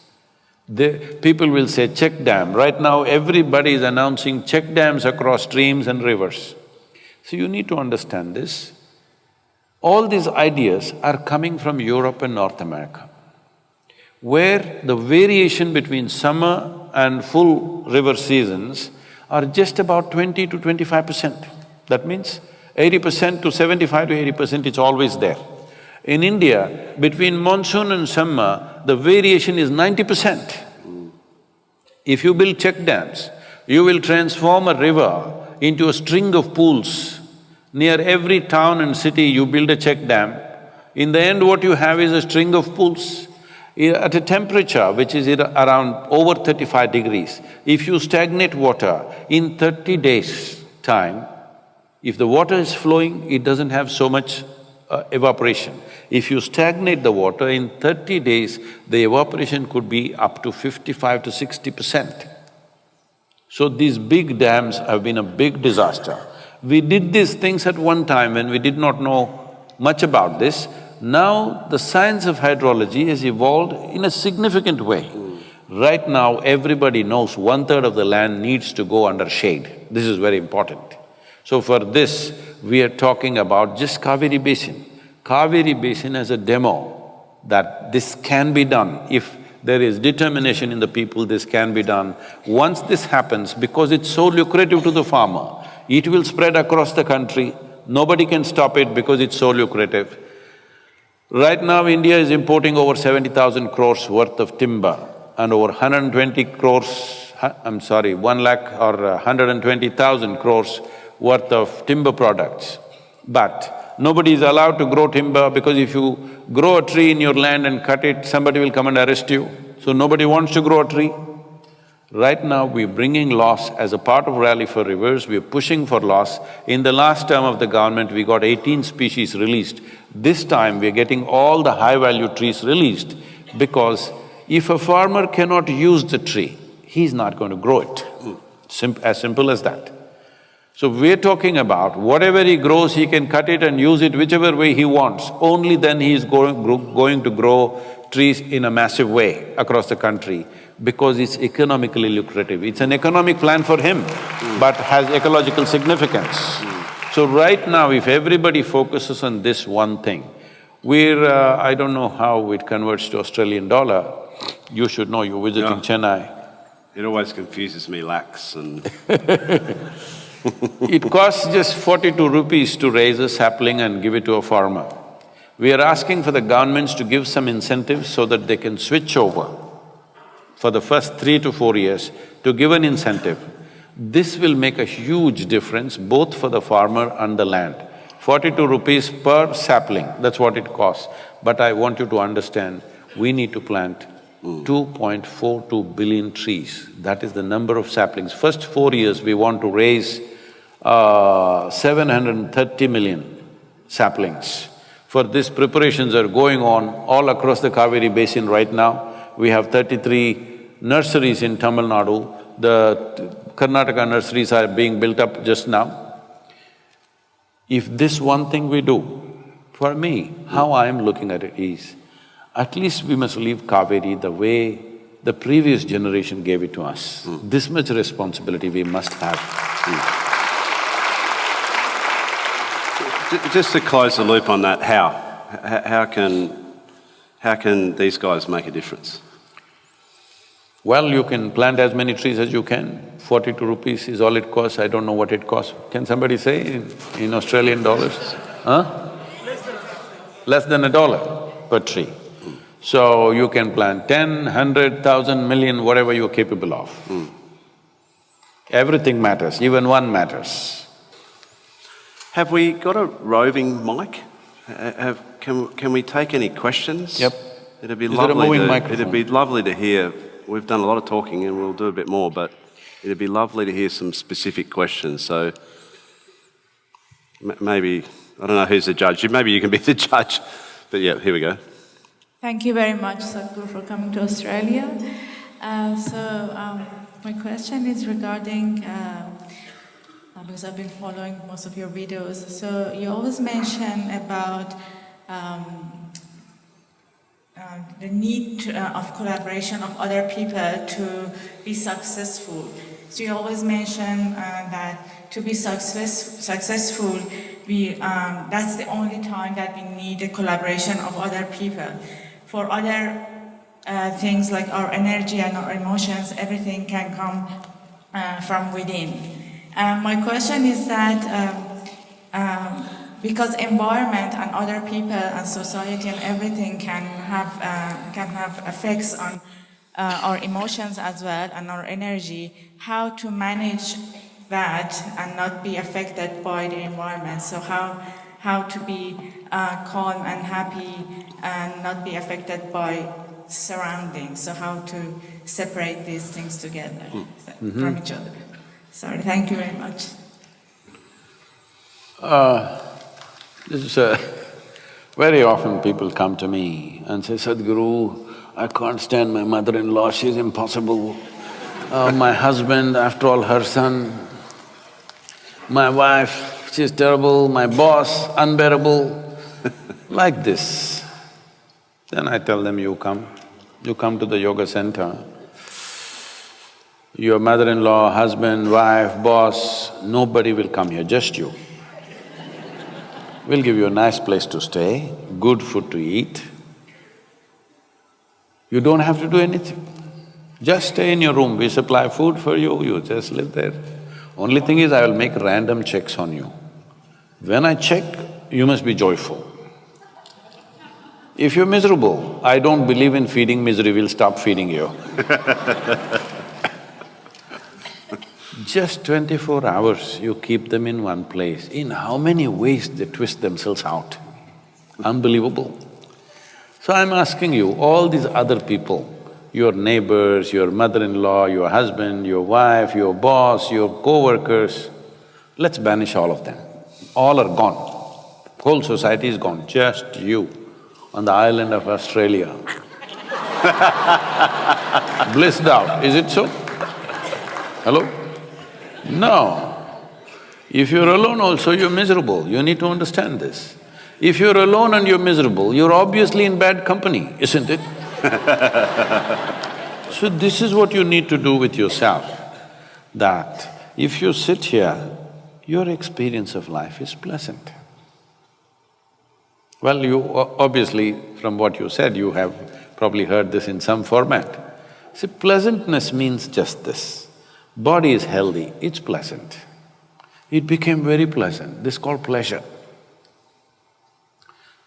People will say check dam, right now everybody is announcing check dams across streams and rivers. So you need to understand this. All these ideas are coming from Europe and North America, where the variation between summer and full river seasons are just about 20 to 25%. That means 80% to 75 to 80% it's always there. In India, between monsoon and summer, the variation is 90%. If you build check dams, you will transform a river into a string of pools. Near every town and city, you build a check dam. In the end, what you have is a string of pools. At a temperature which is around over 35 degrees, if you stagnate water, in 30 days' time, if the water is flowing, it doesn't have so much evaporation. If you stagnate the water, in 30 days, the evaporation could be up to 55 to 60%. So these big dams have been a big disaster. We did these things at one time when we did not know much about this. Now the science of hydrology has evolved in a significant way. Right now, everybody knows 1/3 of the land needs to go under shade. This is very important. So for this, we are talking about just Kaveri Basin. Kaveri Basin as a demo that this can be done. If there is determination in the people, this can be done. Once this happens, because it's so lucrative to the farmer, it will spread across the country. Nobody can stop it because it's so lucrative. Right now, India is importing over 70,000 crores worth of timber and over 120 crores, 1 lakh or 120,000 crores worth of timber products. But nobody is allowed to grow timber because if you grow a tree in your land and cut it, somebody will come and arrest you. So nobody wants to grow a tree. Right now, we're bringing laws as a part of Rally for Rivers, we're pushing for laws. In the last term of the government, we got 18 species released. This time, we're getting all the high-value trees released because if a farmer cannot use the tree, he's not going to grow it. As simple as that. So we're talking about whatever he grows, he can cut it and use it whichever way he wants. Only then he is going to grow trees in a massive way across the country because it's economically lucrative. It's an economic plan for him, but has ecological significance. So right now, if everybody focuses on this one thing, I don't know how it converts to Australian dollar. You should know, you're visiting Chennai. It always confuses me, lakhs and… It costs just 42 rupees to raise a sapling and give it to a farmer. We are asking for the governments to give some incentives so that they can switch over for the first 3 to 4 years to give an incentive. This will make a huge difference both for the farmer and the land. 42 rupees per sapling, that's what it costs. But I want you to understand, we need to plant 2.42 billion trees. That is the number of saplings. First 4 years, we want to raise 730 million saplings. For this, preparations are going on all across the Kaveri Basin right now. We have 33 nurseries in Tamil Nadu. The Karnataka nurseries are being built up just now. If this one thing we do, for me, how I am looking at it is, at least we must leave Kaveri the way the previous generation gave it to us. This much responsibility we must have. Just to close the loop on that, how can these guys make a difference? Well, you can plant as many trees as you can. 42 rupees is all it costs, I don't know what it costs. Can somebody say in Australian dollars? Huh? Less than $1 per tree. So you can plant 10, 100, 1,000, million, whatever you're capable of. Everything matters, even one matters. Have we got a roving mic? Can we take any questions? Yep. It'd be Is there a moving microphone? It'd be lovely to hear. We've done a lot of talking and we'll do a bit more, but it'd be lovely to hear some specific questions. So maybe, I don't know who's the judge. Maybe you can be the judge. But yeah, here we go. Thank you very much, Sadhguru, for coming to Australia. My question is regarding, because I've been following most of your videos, so you always mention about the need of collaboration of other people to be successful. So you always mention that to be successful, that's the only time that we need the collaboration of other people. For other things like our energy and our emotions, everything can come from within. My question is that because environment and other people and society and everything can have effects on our emotions as well and our energy, how to manage that and not be affected by the environment? So how to be calm and happy and not be affected by surroundings? So how to separate these things together from each other? Sorry, thank you very much. Very often people come to me and say, Sadhguru, I can't stand my mother-in-law, she's impossible. My husband, after all, her son. My wife, she's terrible. My boss, unbearable. Like this. Then I tell them, you come to the yoga center. Your mother-in-law, husband, wife, boss, nobody will come here, just you. We'll give you a nice place to stay, good food to eat. You don't have to do anything. Just stay in your room, we supply food for you, you just live there. Only thing is, I will make random checks on you. When I check, you must be joyful. If you're miserable, I don't believe in feeding misery, we'll stop feeding you. Just 24 hours, you keep them in one place. In how many ways they twist themselves out? Unbelievable. So I'm asking you, all these other people, your neighbors, your mother-in-law, your husband, your wife, your boss, your co-workers, let's banish all of them. All are gone. Whole society is gone, just you on the island of Australia. Blissed out, is it so? Hello? No. If you're alone also, you're miserable, you need to understand this. If you're alone and you're miserable, you're obviously in bad company, isn't it? So this is what you need to do with yourself, that if you sit here, your experience of life is pleasant. Well, you obviously, from what you said, you have probably heard this in some format. See, pleasantness means just this. Body is healthy, it's pleasant. It became very pleasant, this is called pleasure.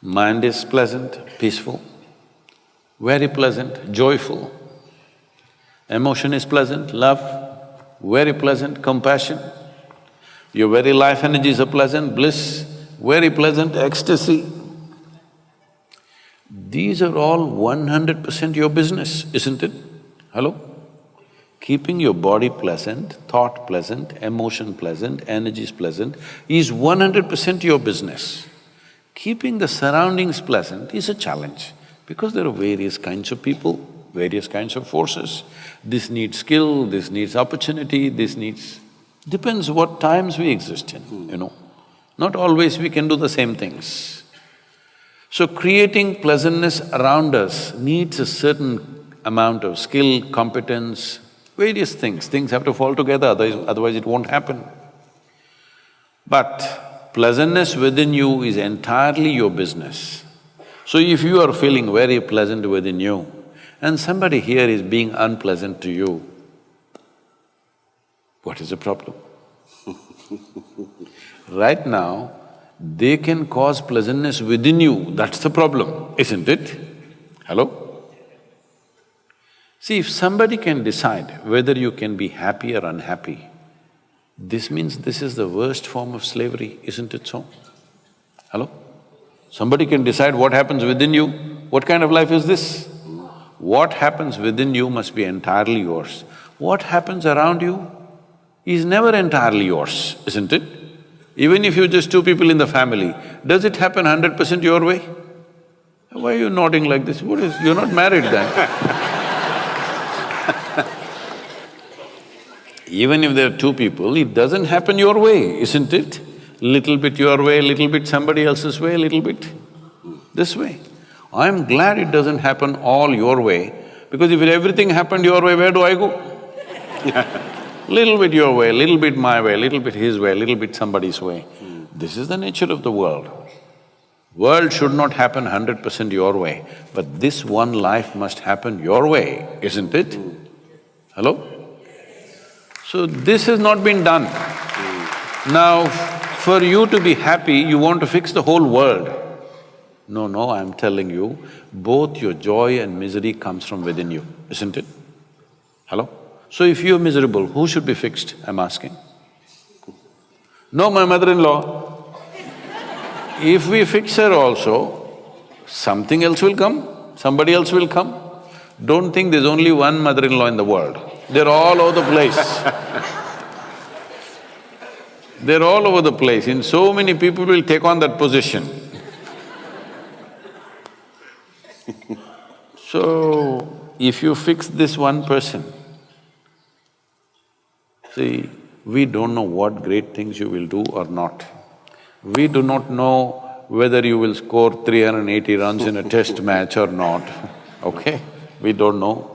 Mind is pleasant, peaceful, very pleasant, joyful. Emotion is pleasant, love, very pleasant, compassion. Your very life energies are pleasant, bliss, very pleasant, ecstasy. These are all 100% your business, isn't it? Hello? Keeping your body pleasant, thought pleasant, emotion pleasant, energies pleasant is 100% your business. Keeping the surroundings pleasant is a challenge because there are various kinds of people, various kinds of forces. This needs skill, this needs opportunity, this needs… depends what times we exist in, you know. Not always we can do the same things. So creating pleasantness around us needs a certain amount of skill, competence, various things. Things have to fall together, otherwise it won't happen. But pleasantness within you is entirely your business. So if you are feeling very pleasant within you and somebody here is being unpleasant to you, what is the problem? Right now, they can cause pleasantness within you, that's the problem, isn't it? Hello? See, if somebody can decide whether you can be happy or unhappy, this means this is the worst form of slavery, isn't it so? Hello? Somebody can decide what happens within you, what kind of life is this? What happens within you must be entirely yours. What happens around you is never entirely yours, isn't it? Even if you're just two people in the family, does it happen 100% your way? Why are you nodding like this? What is… you're not married then? Even if there are two people, it doesn't happen your way, isn't it? Little bit your way, little bit somebody else's way, little bit this way. I'm glad it doesn't happen all your way, because if everything happened your way, where do I go? Little bit your way, little bit my way, little bit his way, little bit somebody's way. This is the nature of the world. World should not happen 100% your way, but this one life must happen your way, isn't it? Hello? So this has not been done. Now, for you to be happy, you want to fix the whole world. No, I'm telling you, both your joy and misery comes from within you, isn't it? Hello? So if you're miserable, who should be fixed, I'm asking? No, my mother-in-law. If we fix her also, something else will come, somebody else will come. Don't think there's only one mother-in-law in the world, they're all over the place. They're all over the place, and so many people will take on that position. So, if you fix this one person, see, we don't know what great things you will do or not. We do not know whether you will score 380 runs in a test match or not, okay? We don't know.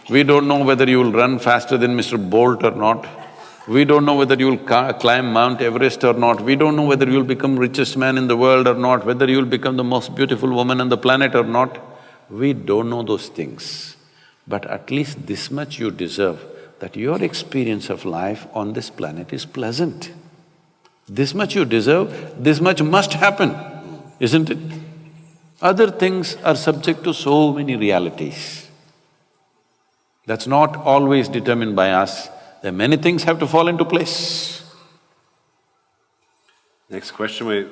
We don't know whether you will run faster than Mr. Bolt or not. We don't know whether you will climb Mount Everest or not. We don't know whether you will become richest man in the world or not, whether you will become the most beautiful woman on the planet or not. We don't know those things. But at least this much you deserve, that your experience of life on this planet is pleasant. This much you deserve, this much must happen, isn't it? Other things are subject to so many realities. That's not always determined by us. There are many things have to fall into place. Next question,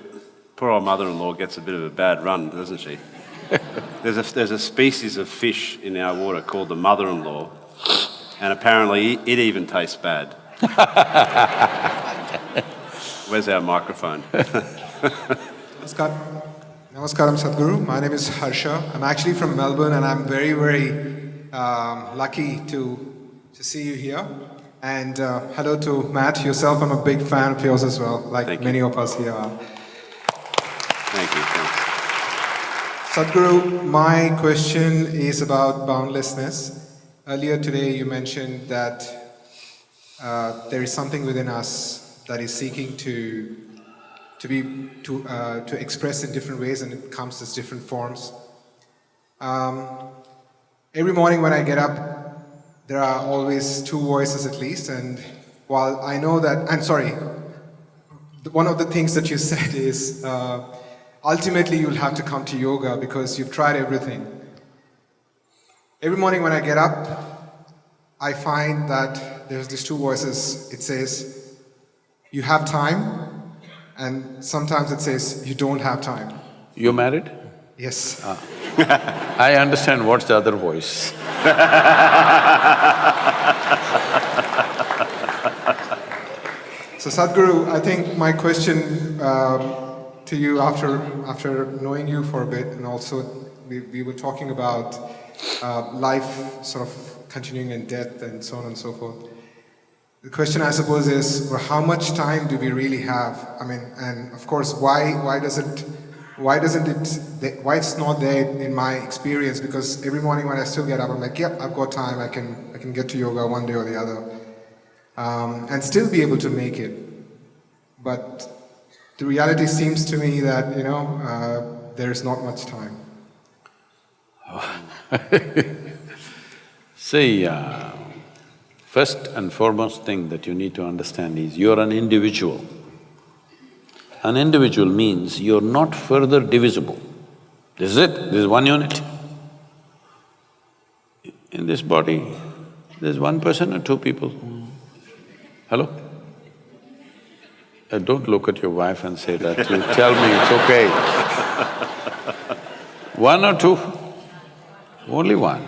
poor old mother-in-law gets a bit of a bad run, doesn't she? There's a species of fish in our water called the mother-in-law, and apparently it even tastes bad. Where's our microphone? Namaskaram, Sadhguru. My name is Harsha. I'm actually from Melbourne, and I'm very, very lucky to see you here. And hello to Matt, yourself. I'm a big fan of yours as well, like many of us here are. Thank you. Thanks. Sadhguru, my question is about boundlessness. Earlier today you mentioned that there is something within us that is seeking to express in different ways, and it comes as different forms. Every morning when I get up, there are always two voices at least, and while I know that, I'm sorry, one of the things that you said is ultimately you'll have to come to yoga because you've tried everything. Every morning when I get up, I find that there's these two voices. It says, you have time, and sometimes it says, you don't have time. You married? Yes. I understand what's the other voice. So Sadhguru, I think my question to you after knowing you for a bit, and also we were talking about life sort of continuing in death and so on and so forth. The question I suppose is, well, how much time do we really have? I mean, and of course, why it's not there in my experience? Because every morning when I still get up, I'm like, yep, I've got time, I can get to yoga one day or the other, and still be able to make it. But the reality seems to me that, there is not much time. See, first and foremost thing that you need to understand is you're an individual. An individual means you're not further divisible. This is it, this is one unit. In this body, there's one person or two people? Hello? Don't look at your wife and say that, you tell me it's okay. One or two? Only one.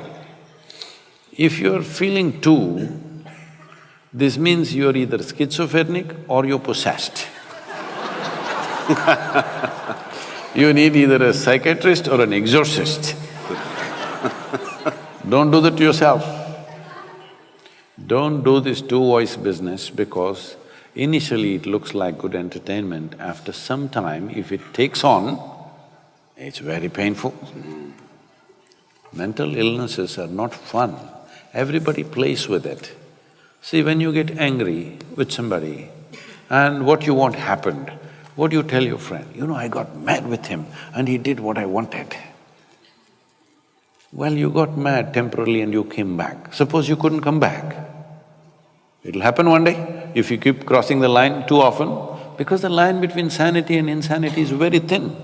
If you're feeling two, this means you're either schizophrenic or you're possessed. You need either a psychiatrist or an exorcist. Don't do that to yourself. Don't do this two-voice business, because initially it looks like good entertainment. After some time, if it takes on, it's very painful. Mental illnesses are not fun. Everybody plays with it. See, when you get angry with somebody and what you want happened, what do you tell your friend? I got mad with him and he did what I wanted. Well, you got mad temporarily and you came back. Suppose you couldn't come back. It'll happen one day if you keep crossing the line too often, because the line between sanity and insanity is very thin.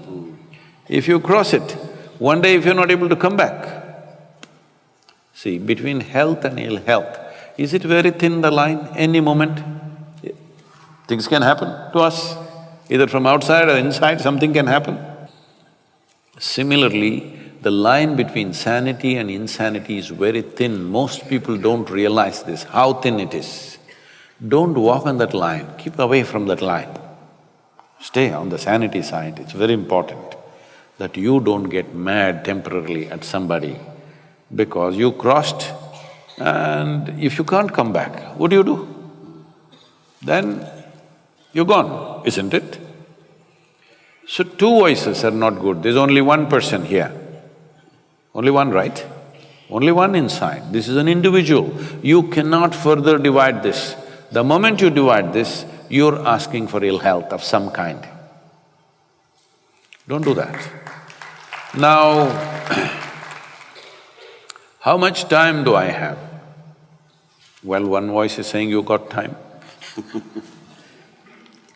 If you cross it, one day if you're not able to come back. See, between health and ill health, is it very thin, the line? Any moment, things can happen to us. Either from outside or inside, something can happen. Similarly, the line between sanity and insanity is very thin. Most people don't realize this, how thin it is. Don't walk on that line, keep away from that line. Stay on the sanity side. It's very important that you don't get mad temporarily at somebody because you crossed, and if you can't come back, what do you do? Then you're gone, isn't it? So two voices are not good. There's only one person here. Only one, right? only one inside. This is an individual. You cannot further divide this. The moment you divide this, you're asking for ill health of some kind. Don't do that. Now, how much time do I have? Well, one voice is saying, you got time.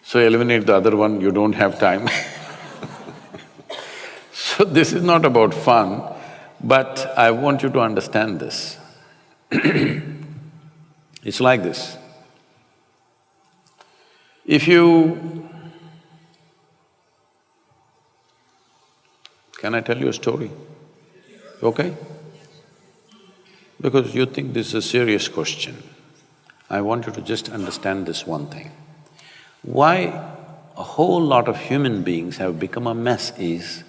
So eliminate the other one, you don't have time. So this is not about fun, but I want you to understand this. It's like this. If you… Can I tell you a story? Okay? Because you think this is a serious question. I want you to just understand this one thing. Why a whole lot of human beings have become a mess is,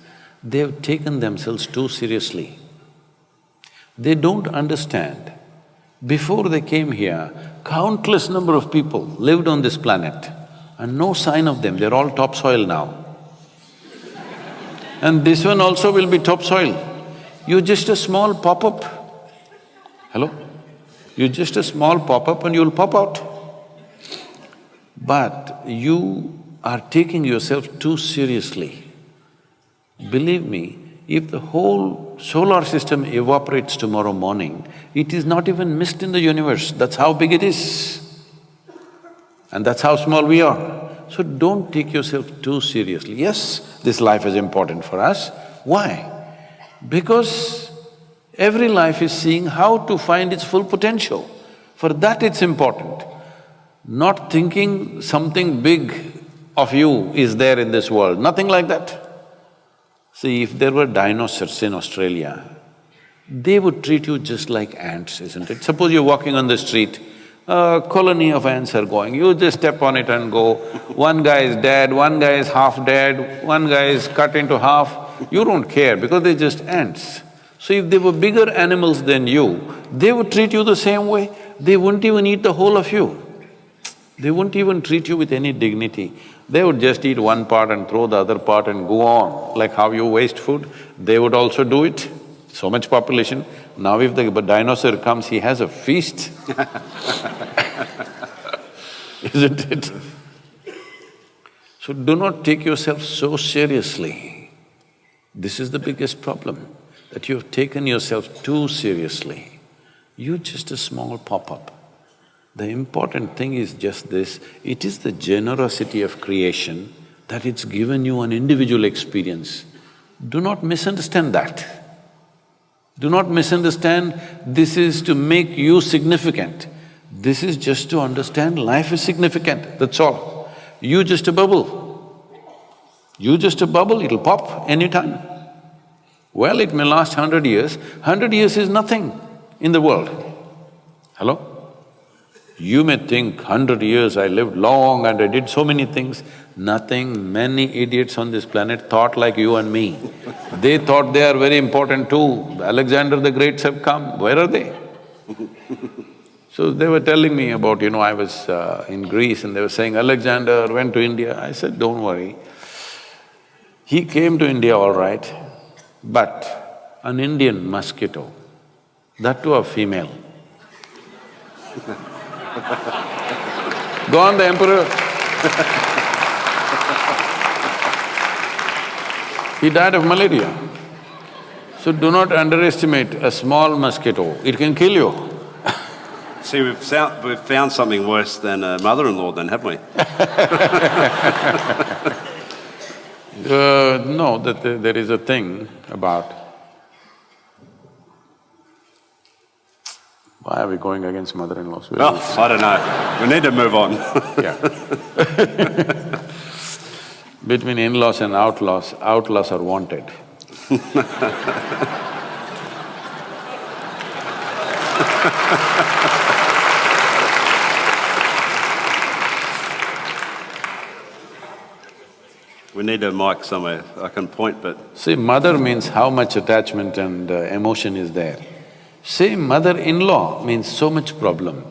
they've taken themselves too seriously. They don't understand. Before they came here, countless number of people lived on this planet and no sign of them, they're all topsoil now. And this one also will be topsoil. You're just a small pop-up. Hello? You're just a small pop-up and you'll pop out. But you are taking yourself too seriously. Believe me, if the whole solar system evaporates tomorrow morning, it is not even mist in the universe, that's how big it is. And that's how small we are. So don't take yourself too seriously. Yes, this life is important for us. Why? Because every life is seeing how to find its full potential. For that it's important. Not thinking something big of you is there in this world, nothing like that. See, if there were dinosaurs in Australia, they would treat you just like ants, isn't it? Suppose you're walking on the street, a colony of ants are going, you just step on it and go. One guy is dead, one guy is half dead, one guy is cut into half. You don't care because they're just ants. So if they were bigger animals than you, they would treat you the same way. They wouldn't even eat the whole of you. They wouldn't even treat you with any dignity. They would just eat one part and throw the other part and go on. Like how you waste food, they would also do it. So much population. Now if the dinosaur comes, he has a feast. Isn't it? So do not take yourself so seriously. This is the biggest problem, that you've taken yourself too seriously. You're just a small pop-up. The important thing is just this, it is the generosity of creation that it's given you an individual experience. Do not misunderstand that. Do not misunderstand this is to make you significant. This is just to understand life is significant, that's all. You just a bubble. You just a bubble, it'll pop anytime. Well, it may last 100 years. 100 years is nothing in the world. Hello? You may think 100 years I lived long and I did so many things. Nothing. Many idiots on this planet thought like you and me. They thought they are very important too. Alexander the Greats have come, where are they? So they were telling me about, I was in Greece and they were saying, Alexander went to India. I said, don't worry. He came to India all right, but an Indian mosquito, that too a female. Go on, the emperor. He died of malaria. So do not underestimate a small mosquito, it can kill you. See, we've found something worse than a mother-in-law then, haven't we? No, that there is a thing about… Why are we going against mother-in-laws? Oh, I don't know. We need to move on. Yeah. Between in-laws and outlaws, outlaws are wanted. We need a mic somewhere. I can point, but… See, mother means how much attachment and emotion is there. Say mother-in-law means so much problem.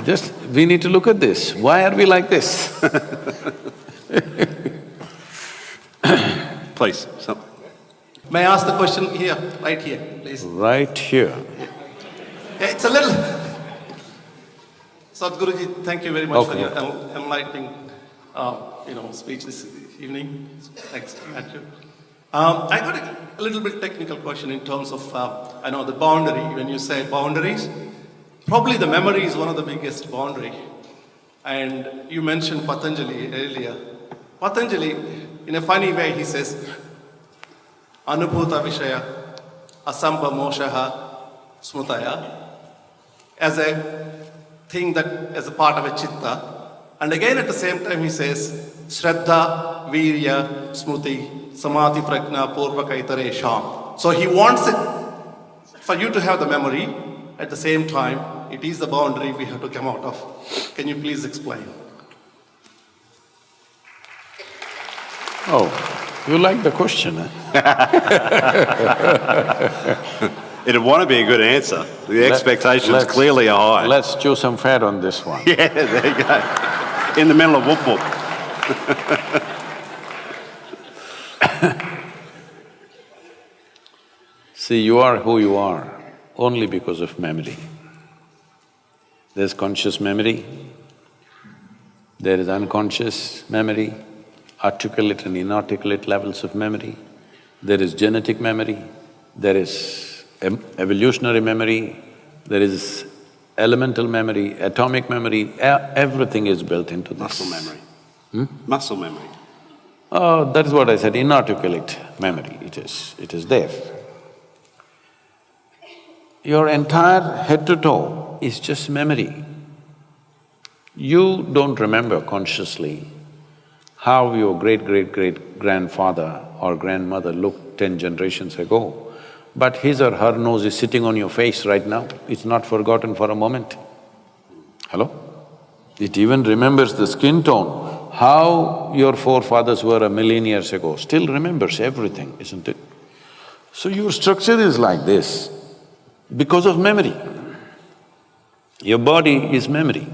Just… we need to look at this. Why are we like this? Please, May I ask the question here, right here, please? Right here. Yeah, it's a little... Sadhguruji, thank you very much for Okay. your enlightening, speech this evening. Thanks, Matthew. I got a little bit technical question in terms of, I know the boundary. When you say boundaries, probably the memory is one of the biggest boundary. And you mentioned Patanjali earlier. Patanjali, in a funny way, he says, anubhuta vishaya, asambha moshaha, smutaya, as a thing that, as a part of a chittah. And again at the same time he says, shraddha, veerya, smuti, samati, pratna, poorva, kaitaray, sham. So he wants it for you to have the memory. At the same time, it is the boundary we have to come out of. Can you please explain? Oh, you like the question, eh? It'd want to be a good answer. The expectations clearly are high. Let's chew some fat on this one. Yeah, there you go. In the middle of whoop whoop. See, you are who you are only because of memory. There's conscious memory, there is unconscious memory, articulate and inarticulate levels of memory, there is genetic memory, there is evolutionary memory, there is elemental memory, atomic memory, everything is built into this. Muscle memory. Muscle memory. Oh, that is what I said, inarticulate memory, it is there. Your entire head to toe is just memory. You don't remember consciously how your great-great-great-grandfather or grandmother looked 10 generations ago, but his or her nose is sitting on your face right now, it's not forgotten for a moment. Hello? It even remembers the skin tone, how your forefathers were a million years ago, still remembers everything, isn't it? So your structure is like this because of memory. Your body is memory.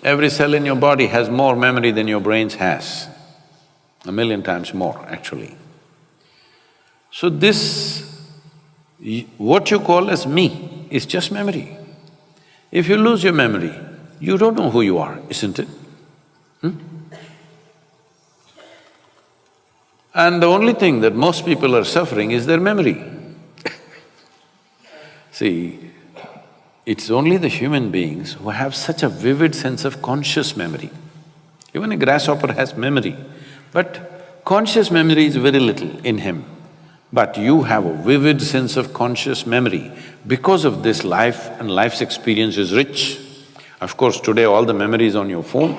Every cell in your body has more memory than your brains has, 1,000,000 times more actually. So this, what you call as me is just memory. If you lose your memory, you don't know who you are, isn't it? And the only thing that most people are suffering is their memory. See, it's only the human beings who have such a vivid sense of conscious memory. Even a grasshopper has memory, but conscious memory is very little in him. But you have a vivid sense of conscious memory. Because of this, life and life's experience is rich. Of course, today all the memory is on your phone.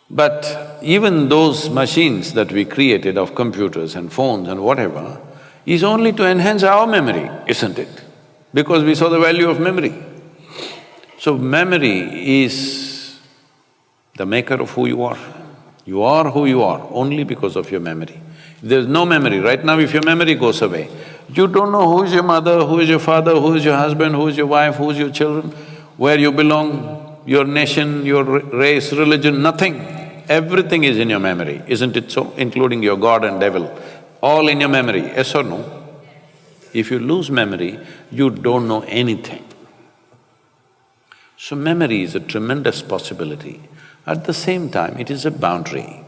But even those machines that we created of computers and phones and whatever is only to enhance our memory, isn't it? Because we saw the value of memory. So memory is the maker of who you are. You are who you are only because of your memory. If there's no memory, right now if your memory goes away, you don't know who is your mother, who is your father, who is your husband, who is your wife, who is your children, where you belong, your nation, your race, religion, nothing. Everything is in your memory, isn't it so? Including your God and devil, all in your memory, yes or no? If you lose memory, you don't know anything. So memory is a tremendous possibility. At the same time, it is a boundary.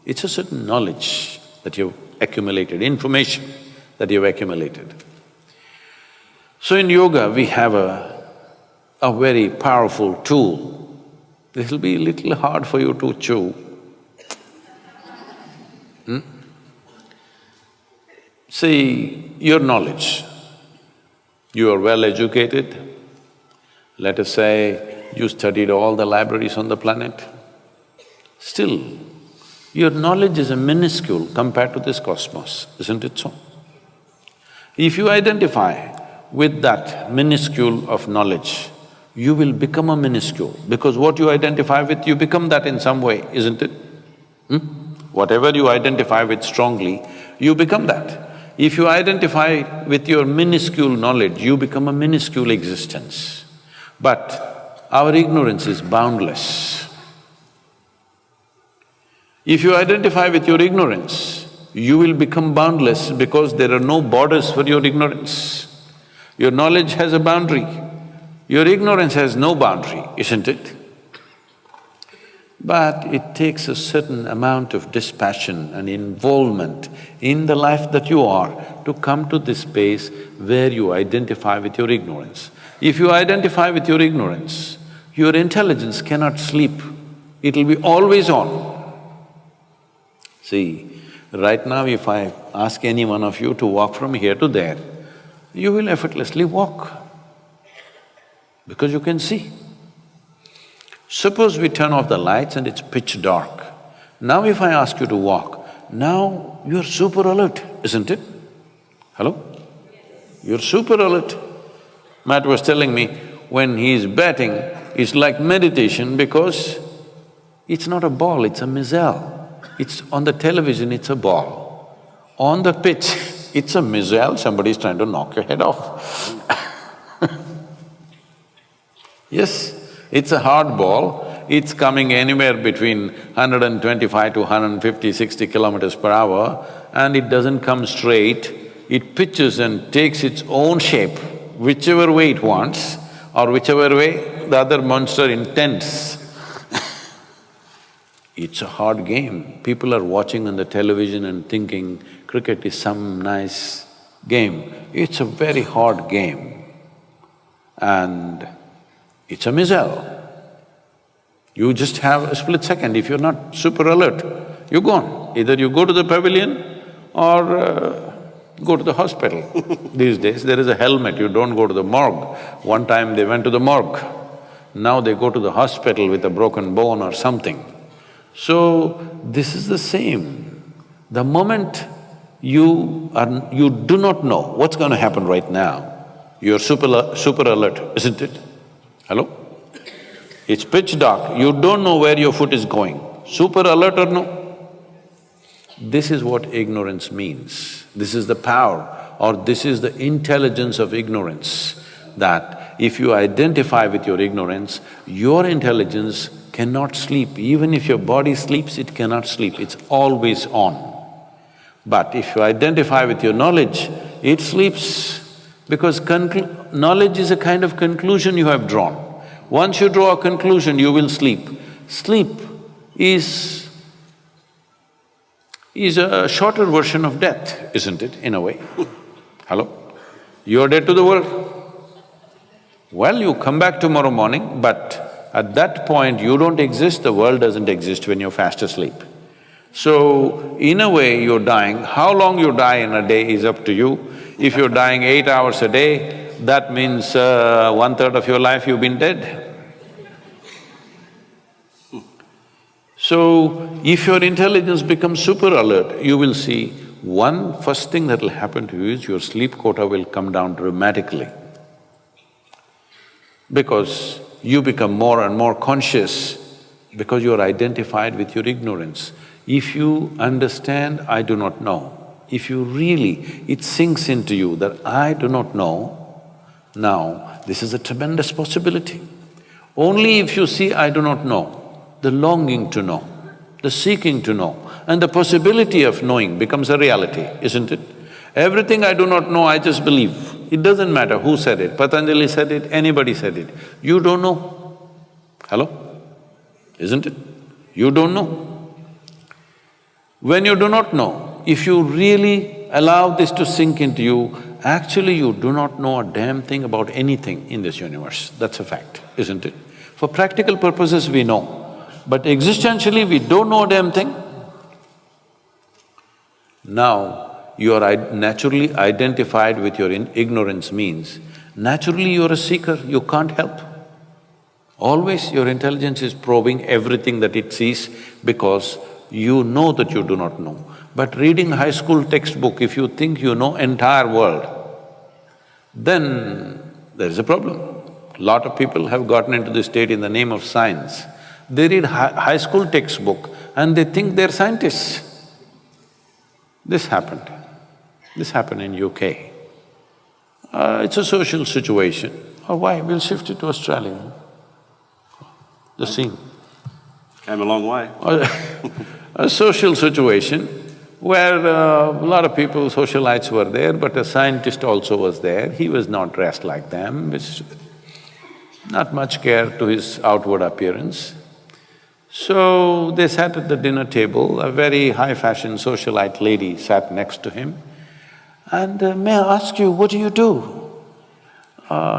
It's a certain knowledge that you've accumulated, information that you've accumulated. So in yoga, we have a very powerful tool. This'll be a little hard for you to chew. See, your knowledge, you are well educated, let us say you studied all the libraries on the planet, still, your knowledge is a minuscule compared to this cosmos, isn't it so? If you identify with that minuscule of knowledge, you will become a minuscule, because what you identify with, you become that in some way, isn't it? Whatever you identify with strongly, you become that. If you identify with your minuscule knowledge, you become a minuscule existence. But our ignorance is boundless. If you identify with your ignorance, you will become boundless because there are no borders for your ignorance. Your knowledge has a boundary, your ignorance has no boundary, isn't it? But it takes a certain amount of dispassion and involvement in the life that you are to come to this space where you identify with your ignorance. If you identify with your ignorance, your intelligence cannot sleep, it'll be always on. See, right now if I ask any one of you to walk from here to there, you will effortlessly walk because you can see. Suppose we turn off the lights and it's pitch dark. Now if I ask you to walk, now you're super alert, isn't it? Hello? You're super alert. Matt was telling me, when he's batting, it's like meditation because it's not a ball, it's a missile. It's on the television, it's a ball. On the pitch, it's a missile, somebody's trying to knock your head off. Yes, it's a hard ball, it's coming anywhere between 125 to 150, 60 kilometers per hour and it doesn't come straight, it pitches and takes its own shape, whichever way it wants or whichever way the other monster intends. It's a hard game. People are watching on the television and thinking cricket is some nice game. It's a very hard game and it's a missile. You just have a split second. If you're not super alert, you're gone. Either you go to the pavilion or go to the hospital. These days there is a helmet, you don't go to the morgue. One time they went to the morgue, now they go to the hospital with a broken bone or something. So, this is the same. The moment you do not know what's going to happen right now, you're super alert, isn't it? Hello? It's pitch dark, you don't know where your foot is going. Super alert or no? This is what ignorance means. This is the power or this is the intelligence of ignorance, that if you identify with your ignorance, your intelligence cannot sleep. Even if your body sleeps, it cannot sleep, it's always on. But if you identify with your knowledge, it sleeps because knowledge is a kind of conclusion you have drawn. Once you draw a conclusion, you will sleep. Sleep is a shorter version of death, isn't it, in a way? Hello? You're dead to the world. Well, you come back tomorrow morning, but at that point, you don't exist, the world doesn't exist when you're fast asleep. So, in a way, you're dying. How long you die in a day is up to you. If you're dying 8 hours a day, that means 1/3 of your life you've been dead. So, if your intelligence becomes super alert, you will see first thing that'll happen to you is your sleep quota will come down dramatically. Because you become more and more conscious because you're identified with your ignorance. If you understand, I do not know, if you really… it sinks into you that I do not know, now this is a tremendous possibility. Only if you see I do not know, the longing to know, the seeking to know, and the possibility of knowing becomes a reality, isn't it? Everything I do not know, I just believe. It doesn't matter who said it, Patanjali said it, anybody said it. You don't know. Hello? Isn't it? You don't know. When you do not know, if you really allow this to sink into you, actually you do not know a damn thing about anything in this universe. That's a fact, isn't it? For practical purposes we know, but existentially we don't know a damn thing. Now, you are naturally identified with your ignorance means, naturally you're a seeker, you can't help. Always your intelligence is probing everything that it sees because you know that you do not know. But reading high school textbook, if you think you know entire world, then there is a problem. Lot of people have gotten into this state in the name of science. They read high school textbook and they think they're scientists. This happened in UK. It's a social situation. Oh, why? We'll shift it to Australia. The scene. Came a long way. a social situation where a lot of people, socialites were there, but a scientist also was there. He was not dressed like them, with not much care to his outward appearance. So they sat at the dinner table, a very high-fashion socialite lady sat next to him, and may I ask you, what do you do?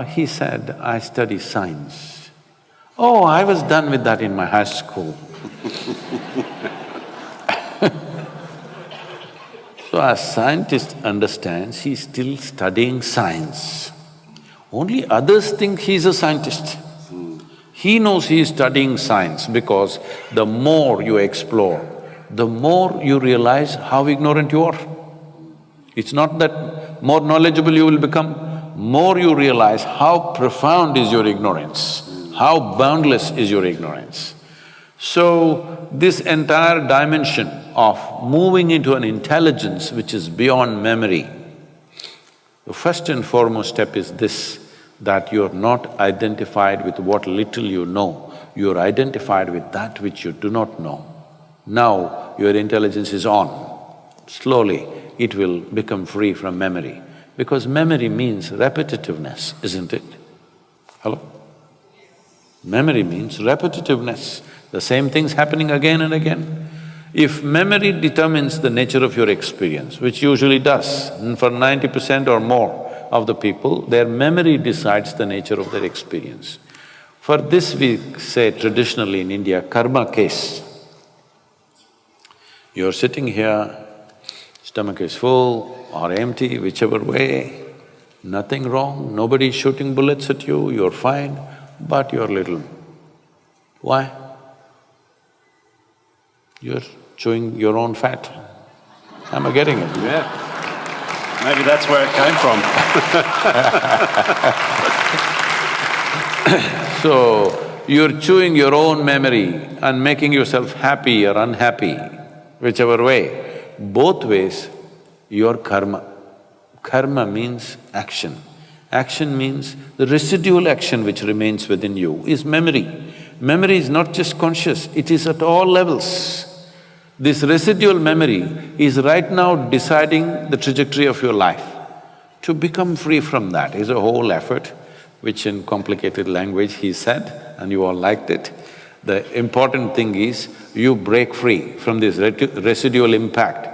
He said, I study science. Oh, I was done with that in my high school. So a scientist understands he's still studying science. Only others think he's a scientist. He knows he is studying science because the more you explore, the more you realize how ignorant you are. It's not that more knowledgeable you will become, more you realize how profound is your ignorance, how boundless is your ignorance. So, this entire dimension of moving into an intelligence which is beyond memory, the first and foremost step is this, that you're not identified with what little you know, you're identified with that which you do not know. Now, your intelligence is on. Slowly, it will become free from memory, because memory means repetitiveness, isn't it? Hello? Memory means repetitiveness. The same thing's happening again and again. If memory determines the nature of your experience, which usually does, and for 90% or more of the people, their memory decides the nature of their experience. For this we say traditionally in India, karma case. You're sitting here, stomach is full or empty, whichever way, nothing wrong, nobody's shooting bullets at you, you're fine, but you're little. Why? You're chewing your own fat. Am I getting it? Yeah. Maybe that's where it came from. So, you're chewing your own memory and making yourself happy or unhappy, whichever way. Both ways, your karma. Karma means action. Action means the residual action which remains within you is memory. Memory is not just conscious, it is at all levels. This residual memory is right now deciding the trajectory of your life. To become free from that is a whole effort, which in complicated language he said, and you all liked it. The important thing is, you break free from this residual impact.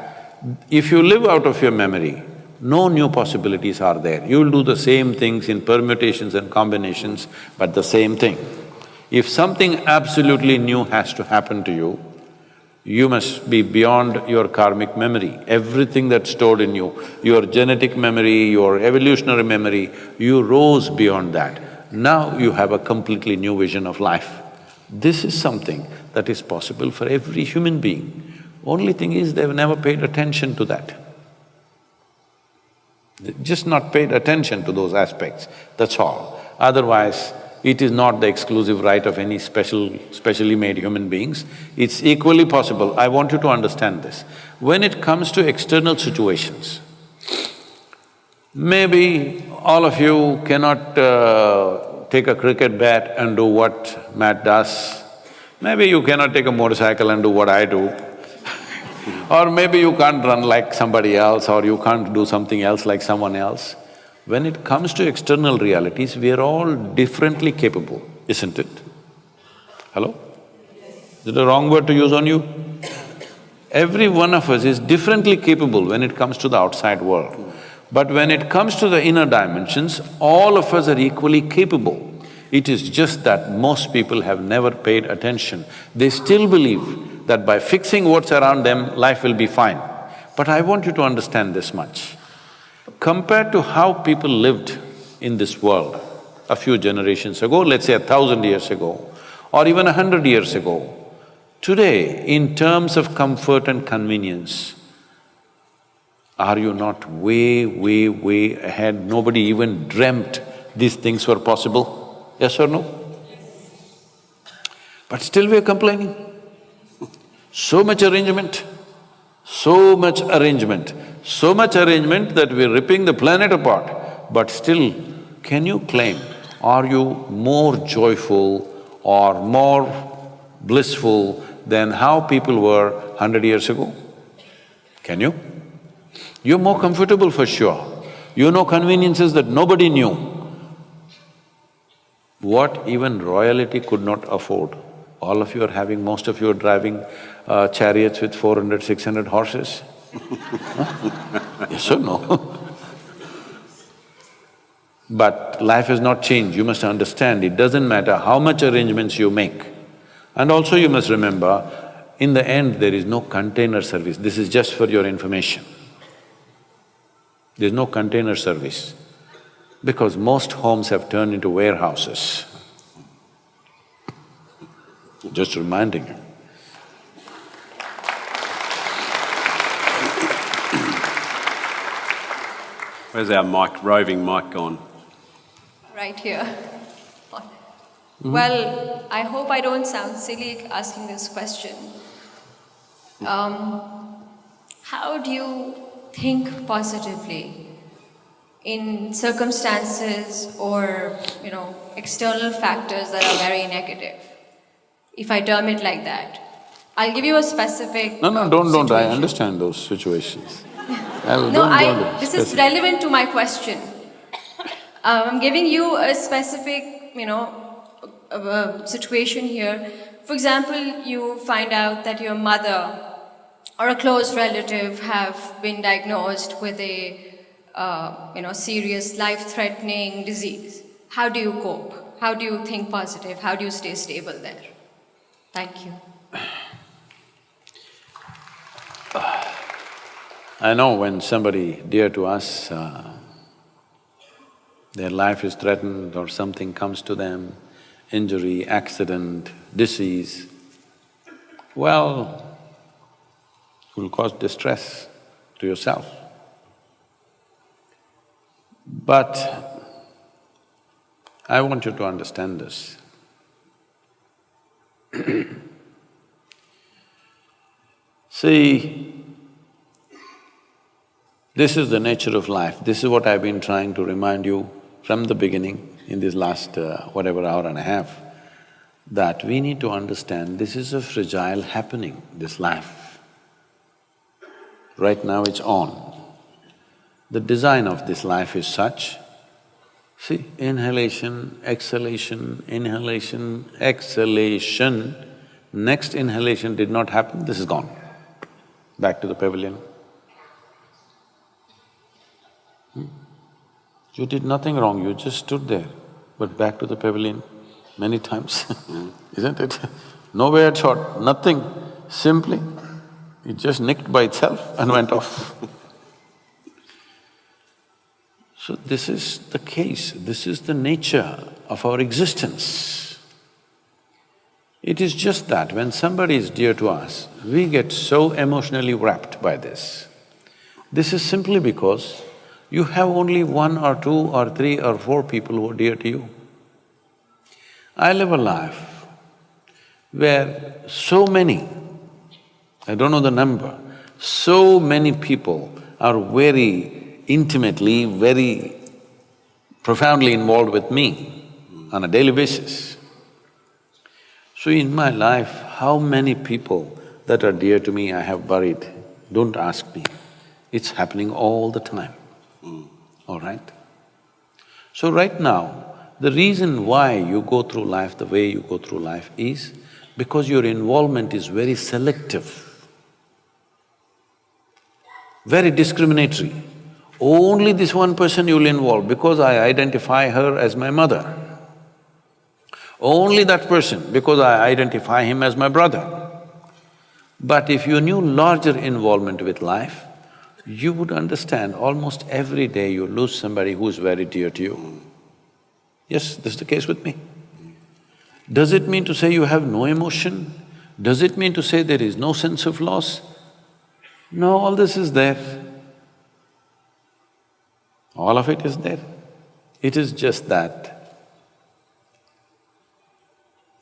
If you live out of your memory, no new possibilities are there. You'll do the same things in permutations and combinations, but the same thing. If something absolutely new has to happen to you, you must be beyond your karmic memory. Everything that's stored in you, your genetic memory, your evolutionary memory, you rose beyond that. Now you have a completely new vision of life. This is something that is possible for every human being. Only thing is, they've never paid attention to that. They've just not paid attention to those aspects, that's all. Otherwise, it is not the exclusive right of any specially made human beings. It's equally possible. I want you to understand this. When it comes to external situations, maybe all of you cannot take a cricket bat and do what Matt does. Maybe you cannot take a motorcycle and do what I do. Or maybe you can't run like somebody else, or you can't do something else like someone else. When it comes to external realities, we are all differently capable, isn't it? Hello? Is it a wrong word to use on you? Every one of us is differently capable when it comes to the outside world. But when it comes to the inner dimensions, all of us are equally capable. It is just that most people have never paid attention. They still believe that by fixing what's around them, life will be fine. But I want you to understand this much. Compared to how people lived in this world a few generations ago, let's say 1,000 years ago, or even 100 years ago, today, in terms of comfort and convenience, are you not way ahead? Nobody even dreamt these things were possible, yes or no? But still we're complaining. So much arrangement, so much arrangement that we're ripping the planet apart. But still, can you claim, are you more joyful or more blissful than how people were 100 years ago? Can you? You're more comfortable for sure. You know conveniences that nobody knew. What even royalty could not afford. All of you are having… most of you are driving chariots with 400, 600 horses. Huh? Yes or no? But life has not changed, you must understand, it doesn't matter how much arrangements you make. And also you must remember, in the end there is no container service, this is just for your information. There's no container service, because most homes have turned into warehouses. Just reminding you. Where's our mic, roving mic gone? Right here. Well, I hope I don't sound silly asking this question. How do you think positively in circumstances or, external factors that are very negative, if I term it like that? I'll give you a specific No, don't, I situation. understand those situations. This is relevant to my question. I'm giving you a specific, situation here. For example, you find out that your mother or a close relative have been diagnosed with a, serious life-threatening disease. How do you cope? How do you think positive? How do you stay stable there? Thank you. I know when somebody dear to us, their life is threatened or something comes to them, injury, accident, disease, well, it will cause distress to yourself. But I want you to understand this. See, this is the nature of life. This is what I've been trying to remind you from the beginning in this last whatever hour and a half, that we need to understand this is a fragile happening, this life. Right now it's on. The design of this life is such, see, inhalation, exhalation, next inhalation did not happen, this is gone. Back to the pavilion. You did nothing wrong, you just stood there, but back to the pavilion many times, isn't it? No weird shot, nothing, simply, it just nicked by itself and went off. So this is the case, this is the nature of our existence. It is just that when somebody is dear to us, we get so emotionally wrapped by this. This is simply because you have only 1 or 2 or 3 or 4 people who are dear to you. I live a life where so many, I don't know the number, so many people are very intimately, very profoundly involved with me on a daily basis. So in my life, how many people that are dear to me I have buried? Don't ask me. It's happening all the time. All right? So right now, the reason why you go through life the way you go through life is because your involvement is very selective, very discriminatory. Only this one person you'll involve because I identify her as my mother. Only that person because I identify him as my brother. But if you knew larger involvement with life, you would understand almost every day you lose somebody who's very dear to you. Yes, this is the case with me. Does it mean to say you have no emotion? Does it mean to say there is no sense of loss? No, all this is there. All of it is there. It is just that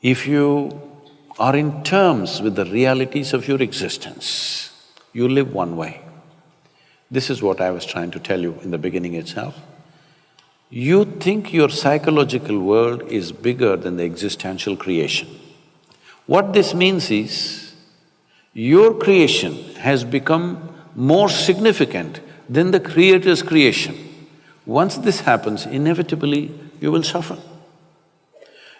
if you are in terms with the realities of your existence, you live one way. This is what I was trying to tell you in the beginning itself. You think your psychological world is bigger than the existential creation. What this means is, Your creation has become more significant than the Creator's creation. Once this happens, inevitably you will suffer.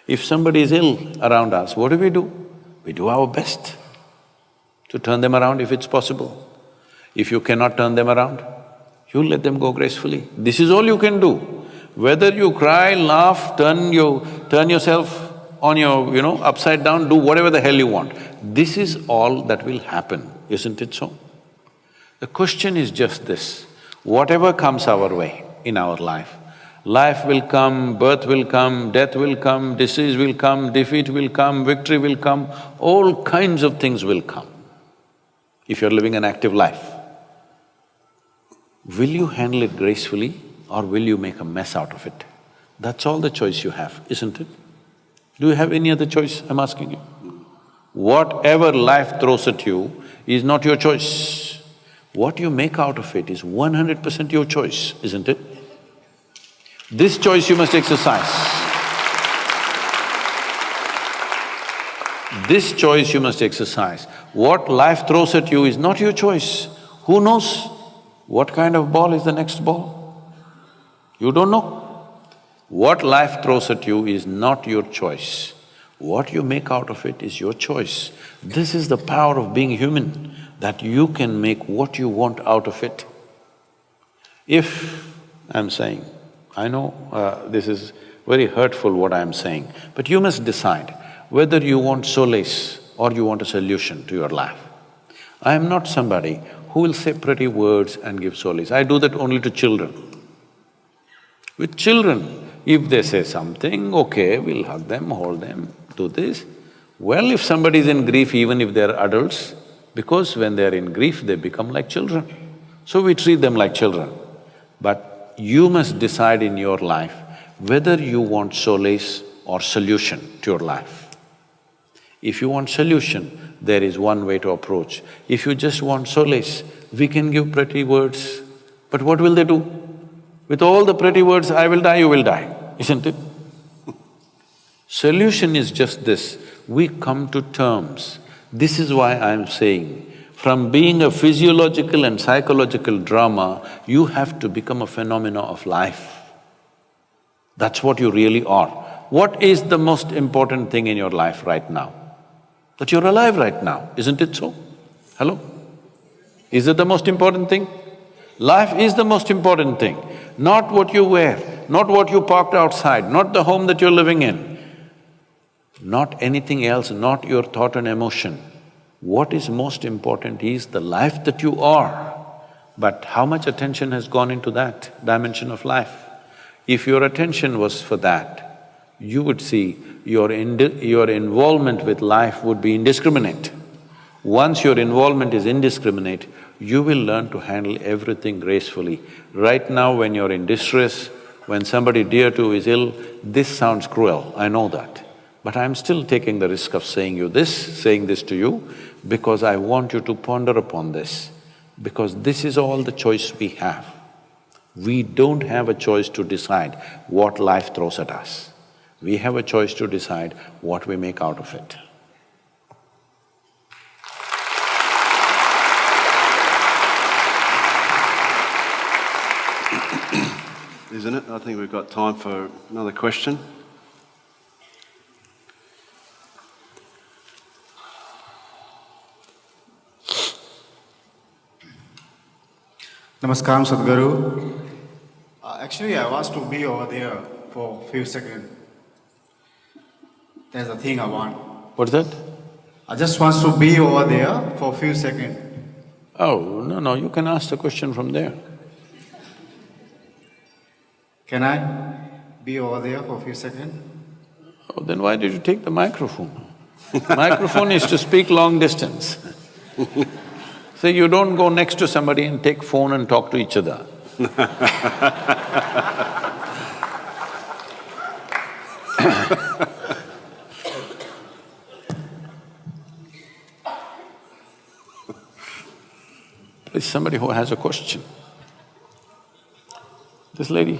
If somebody is ill around us, what do? We do our best to turn them around if it's possible. If you cannot turn them around, you let them go gracefully. This is all you can do. Whether you cry, laugh, turn yourself on your, upside down, do whatever the hell you want. This is all that will happen, isn't it so? The question is just this: whatever comes our way in our life will come, birth will come, death will come, disease will come, defeat will come, victory will come, all kinds of things will come if you're living an active life. Will you handle it gracefully or will you make a mess out of it? That's all the choice you have, isn't it? Do you have any other choice, I'm asking you? Whatever life throws at you is not your choice. What you make out of it is 100% your choice, isn't it? This choice you must exercise. This choice you must exercise. What life throws at you is not your choice. Who knows what kind of ball is the next ball? You don't know. What life throws at you is not your choice. What you make out of it is your choice. This is the power of being human, that you can make what you want out of it. If I'm saying, I know this is very hurtful what I'm saying, but you must decide whether you want solace or you want a solution to your life. I am not somebody who will say pretty words and give solace. I do that only to children. With children, if they say something, okay, we'll hug them, hold them, do this. Well, if somebody is in grief, even if they're adults, because when they're in grief, they become like children. So we treat them like children. But you must decide in your life whether you want solace or solution to your life. If you want solution, there is one way to approach. If you just want solace, we can give pretty words, but what will they do? With all the pretty words, I will die, you will die, isn't it? Solution is just this: we come to terms. This is why I'm saying, from being a physiological and psychological drama, you have to become a phenomena of life. That's what you really are. What is the most important thing in your life right now? That you're alive right now, isn't it so? Hello? Is it the most important thing? Life is the most important thing, not what you wear, not what you parked outside, not the home that you're living in, not anything else, not your thought and emotion. What is most important is the life that you are. But how much attention has gone into that dimension of life? If your attention was for that, you would see your involvement with life would be indiscriminate. Once your involvement is indiscriminate, you will learn to handle everything gracefully. Right now, when you're in distress, when somebody dear to you is ill, this sounds cruel, I know that. But I'm still taking the risk of saying this to you, because I want you to ponder upon this, because this is all the choice we have. We don't have a choice to decide what life throws at us. We have a choice to decide what we make out of it. Isn't it? I think we've got time for another question. Namaskaram, Sadhguru. Actually, I was to be over there for a few seconds. There's a thing I want. What's that? I just want to be over there for a few seconds. Oh, no, you can ask the question from there. Can I be over there for a few seconds? Oh, then why did you take the microphone? Microphone is to speak long distance. So you don't go next to somebody and take phone and talk to each other. Please, somebody who has a question. This lady.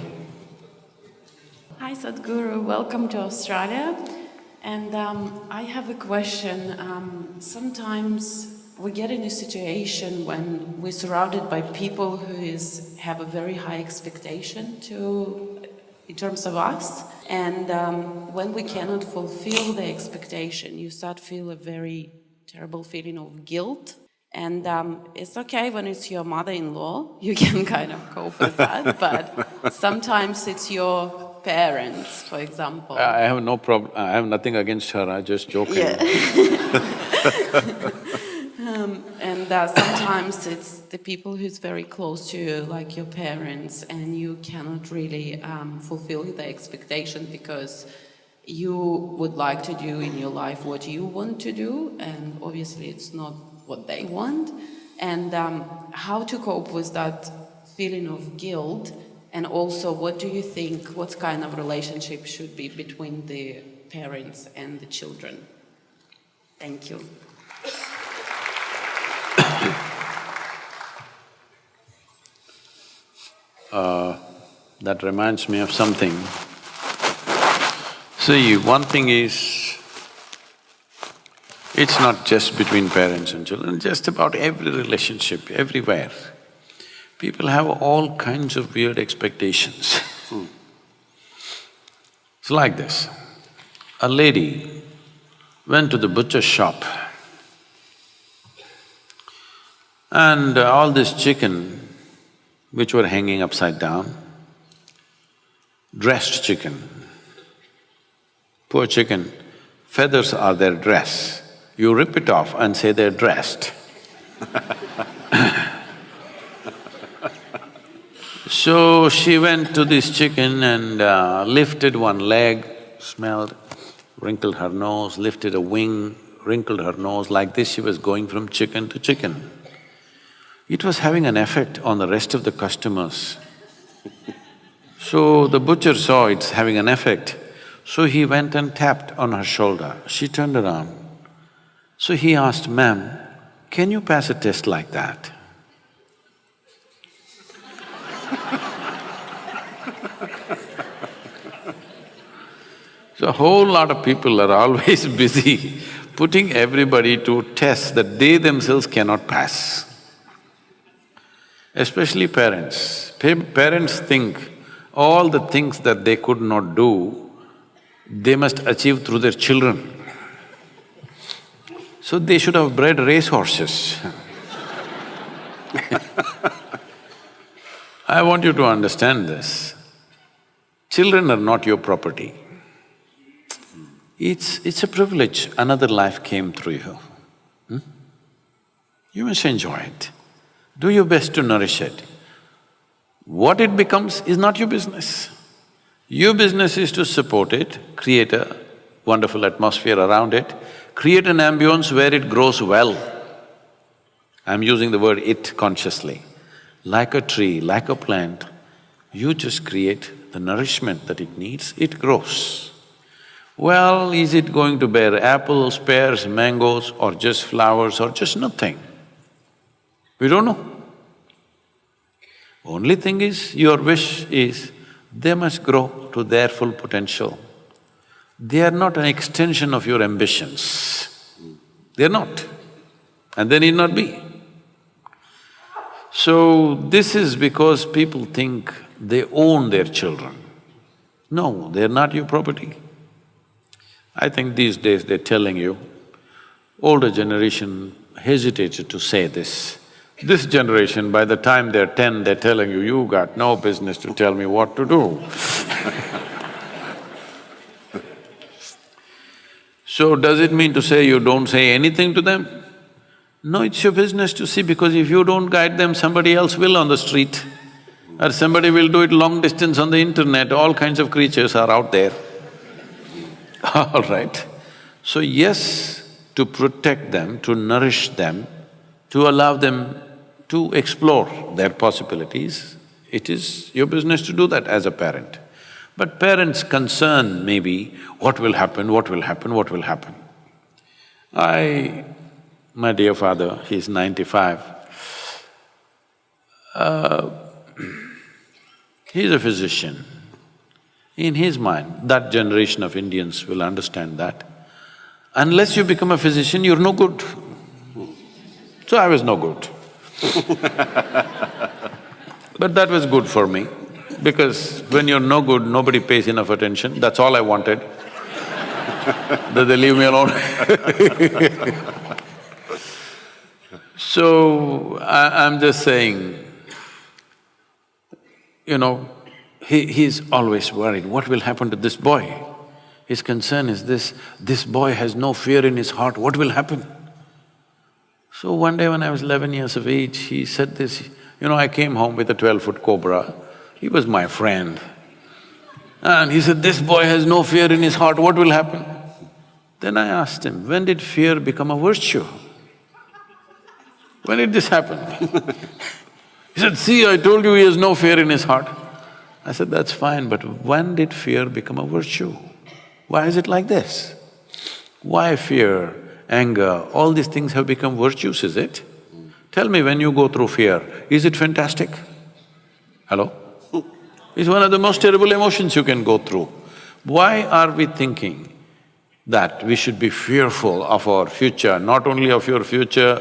Hi Sadhguru, welcome to Australia. And I have a question. Sometimes we get in a situation when we're surrounded by people who have a very high expectation in terms of us, and when we cannot fulfill the expectation, you start to feel a very terrible feeling of guilt. And it's okay when it's your mother-in-law, you can kind of cope with that, but sometimes it's your parents, for example. I have no problem, I have nothing against her, I just joking. Yeah. And sometimes it's the people who's very close to you, like your parents, and you cannot really fulfill the expectation because you would like to do in your life what you want to do, and obviously it's not what they want. And how to cope with that feeling of guilt, and also what do you think, what kind of relationship should be between the parents and the children? Thank you. That reminds me of something. See, one thing is, it's not just between parents and children, just about every relationship, everywhere. People have all kinds of weird expectations. It's like this. A lady went to the butcher's shop and all this chicken which were hanging upside down, dressed chicken. Poor chicken, feathers are their dress. You rip it off and say they're dressed. So she went to this chicken and lifted one leg, smelled, wrinkled her nose, lifted a wing, wrinkled her nose, like this she was going from chicken to chicken. It was having an effect on the rest of the customers. So the butcher saw it's having an effect, so he went and tapped on her shoulder. She turned around. So he asked, "Ma'am, can you pass a test like that?" So a whole lot of people are always busy putting everybody to tests that they themselves cannot pass. Especially parents. Parents think all the things that they could not do, they must achieve through their children. So they should have bred racehorses. I want you to understand this. Children are not your property. It's a privilege, another life came through you. You must enjoy it. Do your best to nourish it. What it becomes is not your business. Your business is to support it, create a wonderful atmosphere around it, create an ambience where it grows well. I'm using the word "it" consciously. Like a tree, like a plant, you just create the nourishment that it needs, it grows. Well, is it going to bear apples, pears, mangoes, or just flowers, or just nothing? We don't know. Only thing is, your wish is, they must grow to their full potential. They are not an extension of your ambitions. They're not, and they need not be. So, this is because people think they own their children. No, they're not your property. I think these days they're telling you, older generation hesitated to say this. This generation, by the time they're 10, they're telling you, "You got no business to tell me what to do." So does it mean to say you don't say anything to them? No, it's your business to see, because if you don't guide them, somebody else will on the street, or somebody will do it long distance on the internet, all kinds of creatures are out there. All right. So yes, to protect them, to nourish them, to allow them to explore their possibilities, it is your business to do that as a parent. But parents' concern may be, what will happen, what will happen, what will happen? My dear father, he's 95, he's a physician. In his mind, that generation of Indians will understand that. Unless you become a physician, you're no good. So I was no good. But that was good for me, because when you're no good, nobody pays enough attention, that's all I wanted. That they leave me alone. So, I'm just saying, you know, he's always worried, what will happen to this boy? His concern is this boy has no fear in his heart, what will happen? So one day when I was 11 years of age, he said this, you know, I came home with a 12-foot cobra, he was my friend. And he said, this boy has no fear in his heart, what will happen? Then I asked him, when did fear become a virtue? When did this happen? He said, see, I told you he has no fear in his heart. I said, that's fine, but when did fear become a virtue? Why is it like this? Why fear, anger, all these things have become virtues, is it? Tell me, when you go through fear, is it fantastic? Hello? It's one of the most terrible emotions you can go through. Why are we thinking that we should be fearful of our future, not only of your future,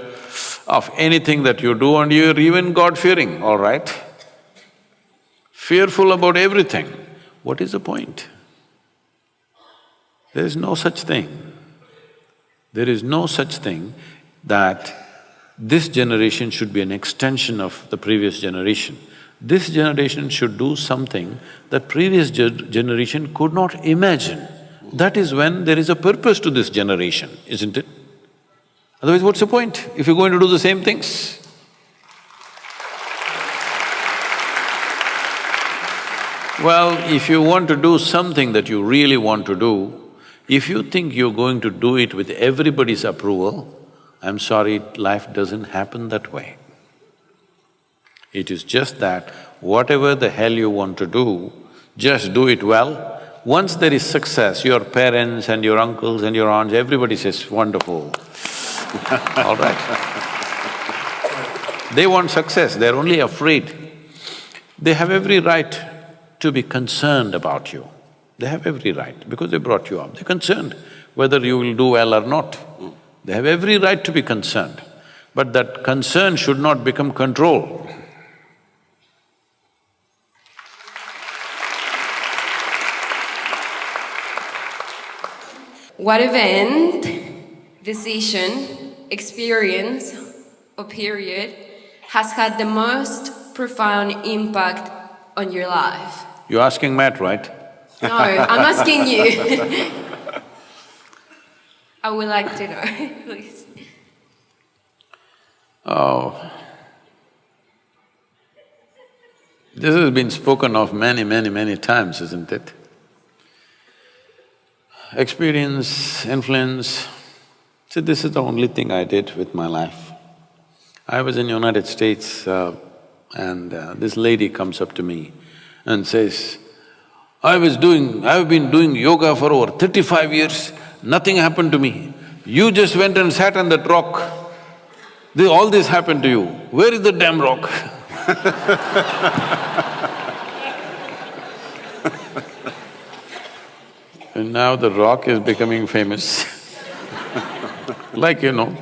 of anything that you do, and you're even God-fearing, all right? Fearful about everything. What is the point? There is no such thing. There is no such thing that this generation should be an extension of the previous generation. This generation should do something that previous generation could not imagine. That is when there is a purpose to this generation, isn't it? Otherwise, what's the point if you're going to do the same things? Well, if you want to do something that you really want to do, if you think you're going to do it with everybody's approval, I'm sorry, life doesn't happen that way. It is just that whatever the hell you want to do, just do it well. Once there is success, your parents and your uncles and your aunts, everybody says, wonderful. All right. They want success, they're only afraid. They have every right to be concerned about you. They have every right, because they brought you up. They're concerned whether you will do well or not. They have every right to be concerned, but that concern should not become control. What event, decision, experience, or period has had the most profound impact on your life? You're asking Matt, right? No, I'm asking you. I would like to know, please. Oh, this has been spoken of many times, isn't it? Experience, influence, see, this is the only thing I did with my life. I was in United States and this lady comes up to me and says, I've been doing yoga for over 35 years, nothing happened to me. You just went and sat on that rock. All this happened to you. Where is the damn rock? And now the rock is becoming famous. Like, you know,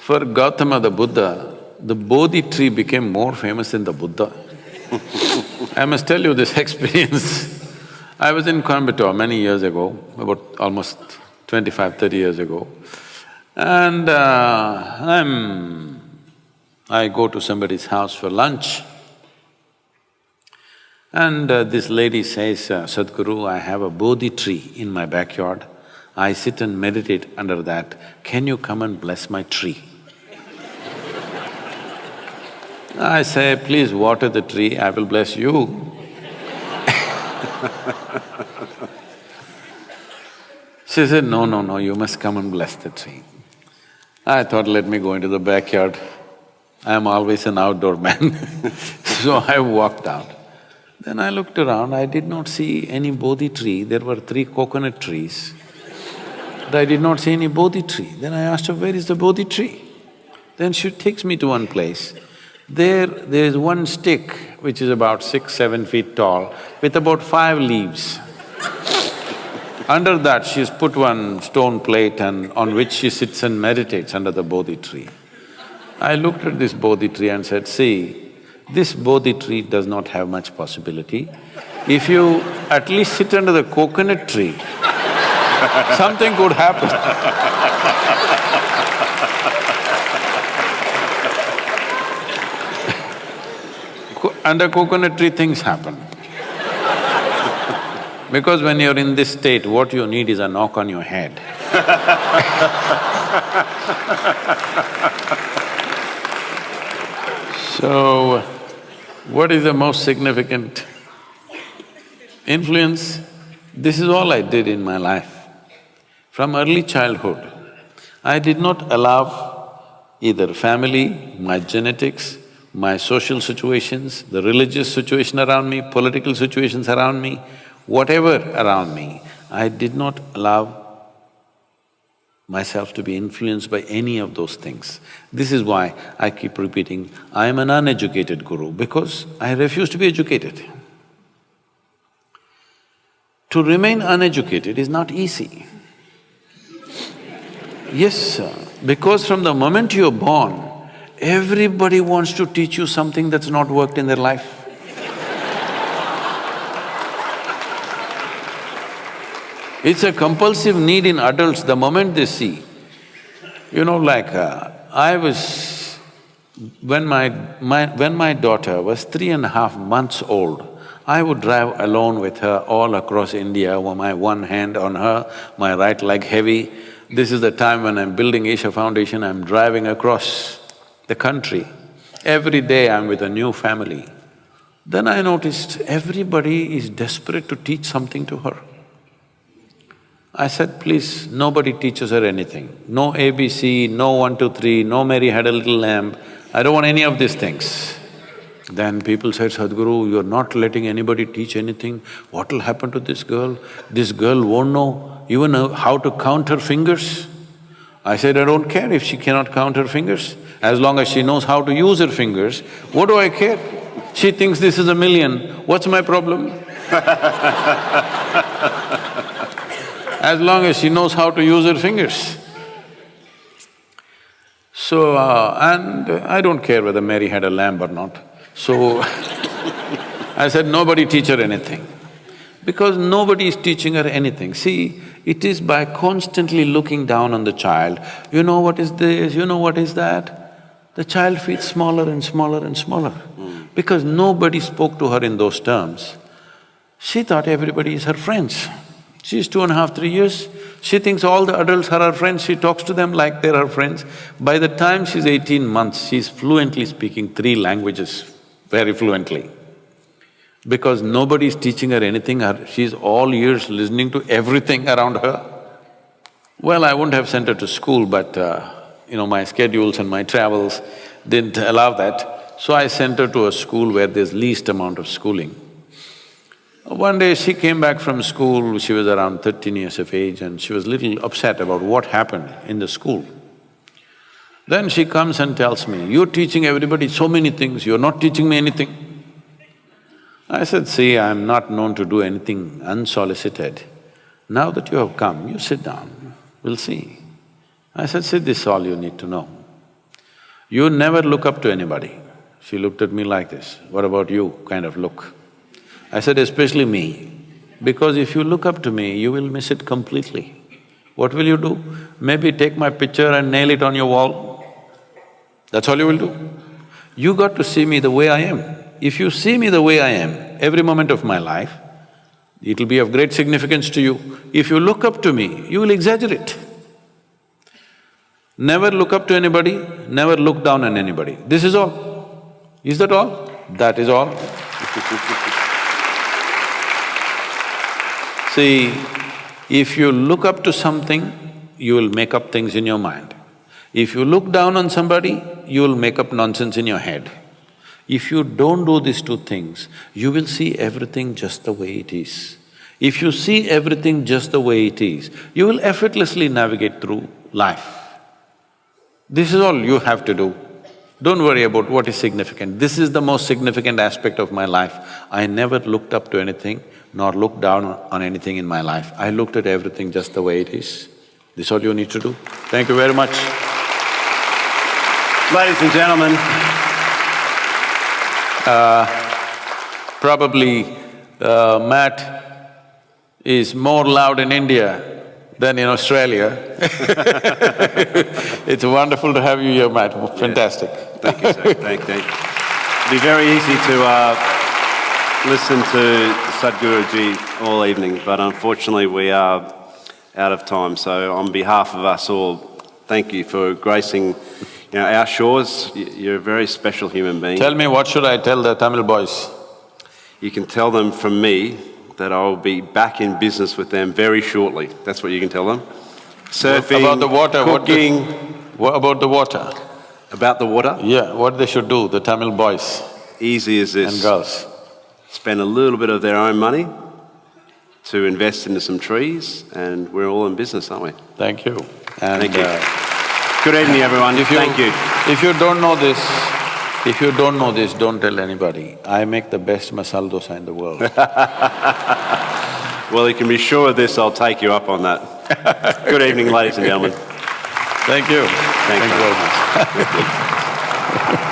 for Gautama the Buddha, the Bodhi tree became more famous than the Buddha. I must tell you this experience. I was in Coimbatore many years ago, about almost 25–30 years ago, and I go to somebody's house for lunch, and this lady says, Sadhguru, I have a Bodhi tree in my backyard. I sit and meditate under that. Can you come and bless my tree? I say, please water the tree, I will bless you. She said, no, you must come and bless the tree. I thought, let me go into the backyard. I'm always an outdoor man. So I walked out. Then I looked around, I did not see any Bodhi tree. There were 3 coconut trees, but I did not see any Bodhi tree. Then I asked her, where is the Bodhi tree? Then she takes me to one place. There is one stick which is about 6–7 feet tall with about 5 leaves. Under that, she's put one stone plate and on which she sits and meditates under the Bodhi tree. I looked at this Bodhi tree and said, see, this Bodhi tree does not have much possibility. If you at least sit under the coconut tree, something could happen. Under coconut tree, things happen. Because when you're in this state, what you need is a knock on your head. So, what is the most significant influence? This is all I did in my life. From early childhood, I did not allow either family, my genetics, my social situations, the religious situation around me, political situations around me, whatever around me, I did not allow myself to be influenced by any of those things. This is why I keep repeating, I am an uneducated guru, because I refuse to be educated. To remain uneducated is not easy. Yes, sir, because from the moment you're born, everybody wants to teach you something that's not worked in their life. It's a compulsive need in adults the moment they see. You know, like, when my daughter was 3.5 months old, I would drive alone with her all across India, with my one hand on her, my right leg heavy. This is the time when I'm building Isha Foundation, I'm driving across the country. Every day I'm with a new family. Then I noticed everybody is desperate to teach something to her. I said, please, nobody teaches her anything. No ABC, no 1, 2, 3, no Mary had a little lamb. I don't want any of these things. Then people said, Sadhguru, you're not letting anybody teach anything. What will happen to this girl? This girl won't know even how to count her fingers. I said, I don't care if she cannot count her fingers. As long as she knows how to use her fingers, what do I care? She thinks this is a million, what's my problem? As long as she knows how to use her fingers. So, and I don't care whether Mary had a lamb or not. So, I said, nobody teach her anything. Because nobody is teaching her anything. See, it is by constantly looking down on the child, you know what is this, you know what is that, the child feels smaller and smaller and smaller. Because nobody spoke to her in those terms. She thought everybody is her friends. She's 2.5, 3 years, she thinks all the adults are her friends, she talks to them like they're her friends. By the time she's 18 months, she's fluently speaking 3 languages, very fluently. Because nobody's teaching her anything, she's all ears listening to everything around her. Well, I wouldn't have sent her to school, but my schedules and my travels didn't allow that. So I sent her to a school where there's least amount of schooling. One day she came back from school, she was around 13 years of age and she was little upset about what happened in the school. Then she comes and tells me, you're teaching everybody so many things, you're not teaching me anything. I said, see, I'm not known to do anything unsolicited. Now that you have come, you sit down, we'll see. I said, see, this is all you need to know. You never look up to anybody. She looked at me like this, what about you, kind of look. I said, especially me, because if you look up to me, you will miss it completely. What will you do? Maybe take my picture and nail it on your wall. That's all you will do. You got to see me the way I am. If you see me the way I am, every moment of my life, it'll be of great significance to you. If you look up to me, you will exaggerate. Never look up to anybody, never look down on anybody. This is all. Is that all? That is all. See, if you look up to something, you will make up things in your mind. If you look down on somebody, you will make up nonsense in your head. If you don't do these 2 things, you will see everything just the way it is. If you see everything just the way it is, you will effortlessly navigate through life. This is all you have to do. Don't worry about what is significant. This is the most significant aspect of my life. I never looked up to anything, nor looked down on anything in my life. I looked at everything just the way it is. This is all you need to do. Thank you very much. Ladies and gentlemen, Probably Matt is more loud in India than in Australia. It's wonderful to have you here, Matt. Fantastic. thank you, sir. Thank you. It'd be very easy to listen to Sadhguruji all evening, but unfortunately we are out of time. So on behalf of us all, thank you for gracing our shores. You're a very special human being. Tell me, what should I tell the Tamil boys? You can tell them from me that I'll be back in business with them very shortly. That's what you can tell them. Surfing, About the water, cooking. What about the water? About the water? Yeah, what they should do, the Tamil boys Easy as this. and girls. Spend a little bit of their own money to invest into some trees, and we're all in business, aren't we? Thank you. And, Thank you. Good evening, everyone. Thank you. If you don't know this, don't tell anybody. I make the best masala dosa in the world. Well, you can be sure of this, I'll take you up on that. Good evening, ladies and gentlemen. Thank you. Thank you very much.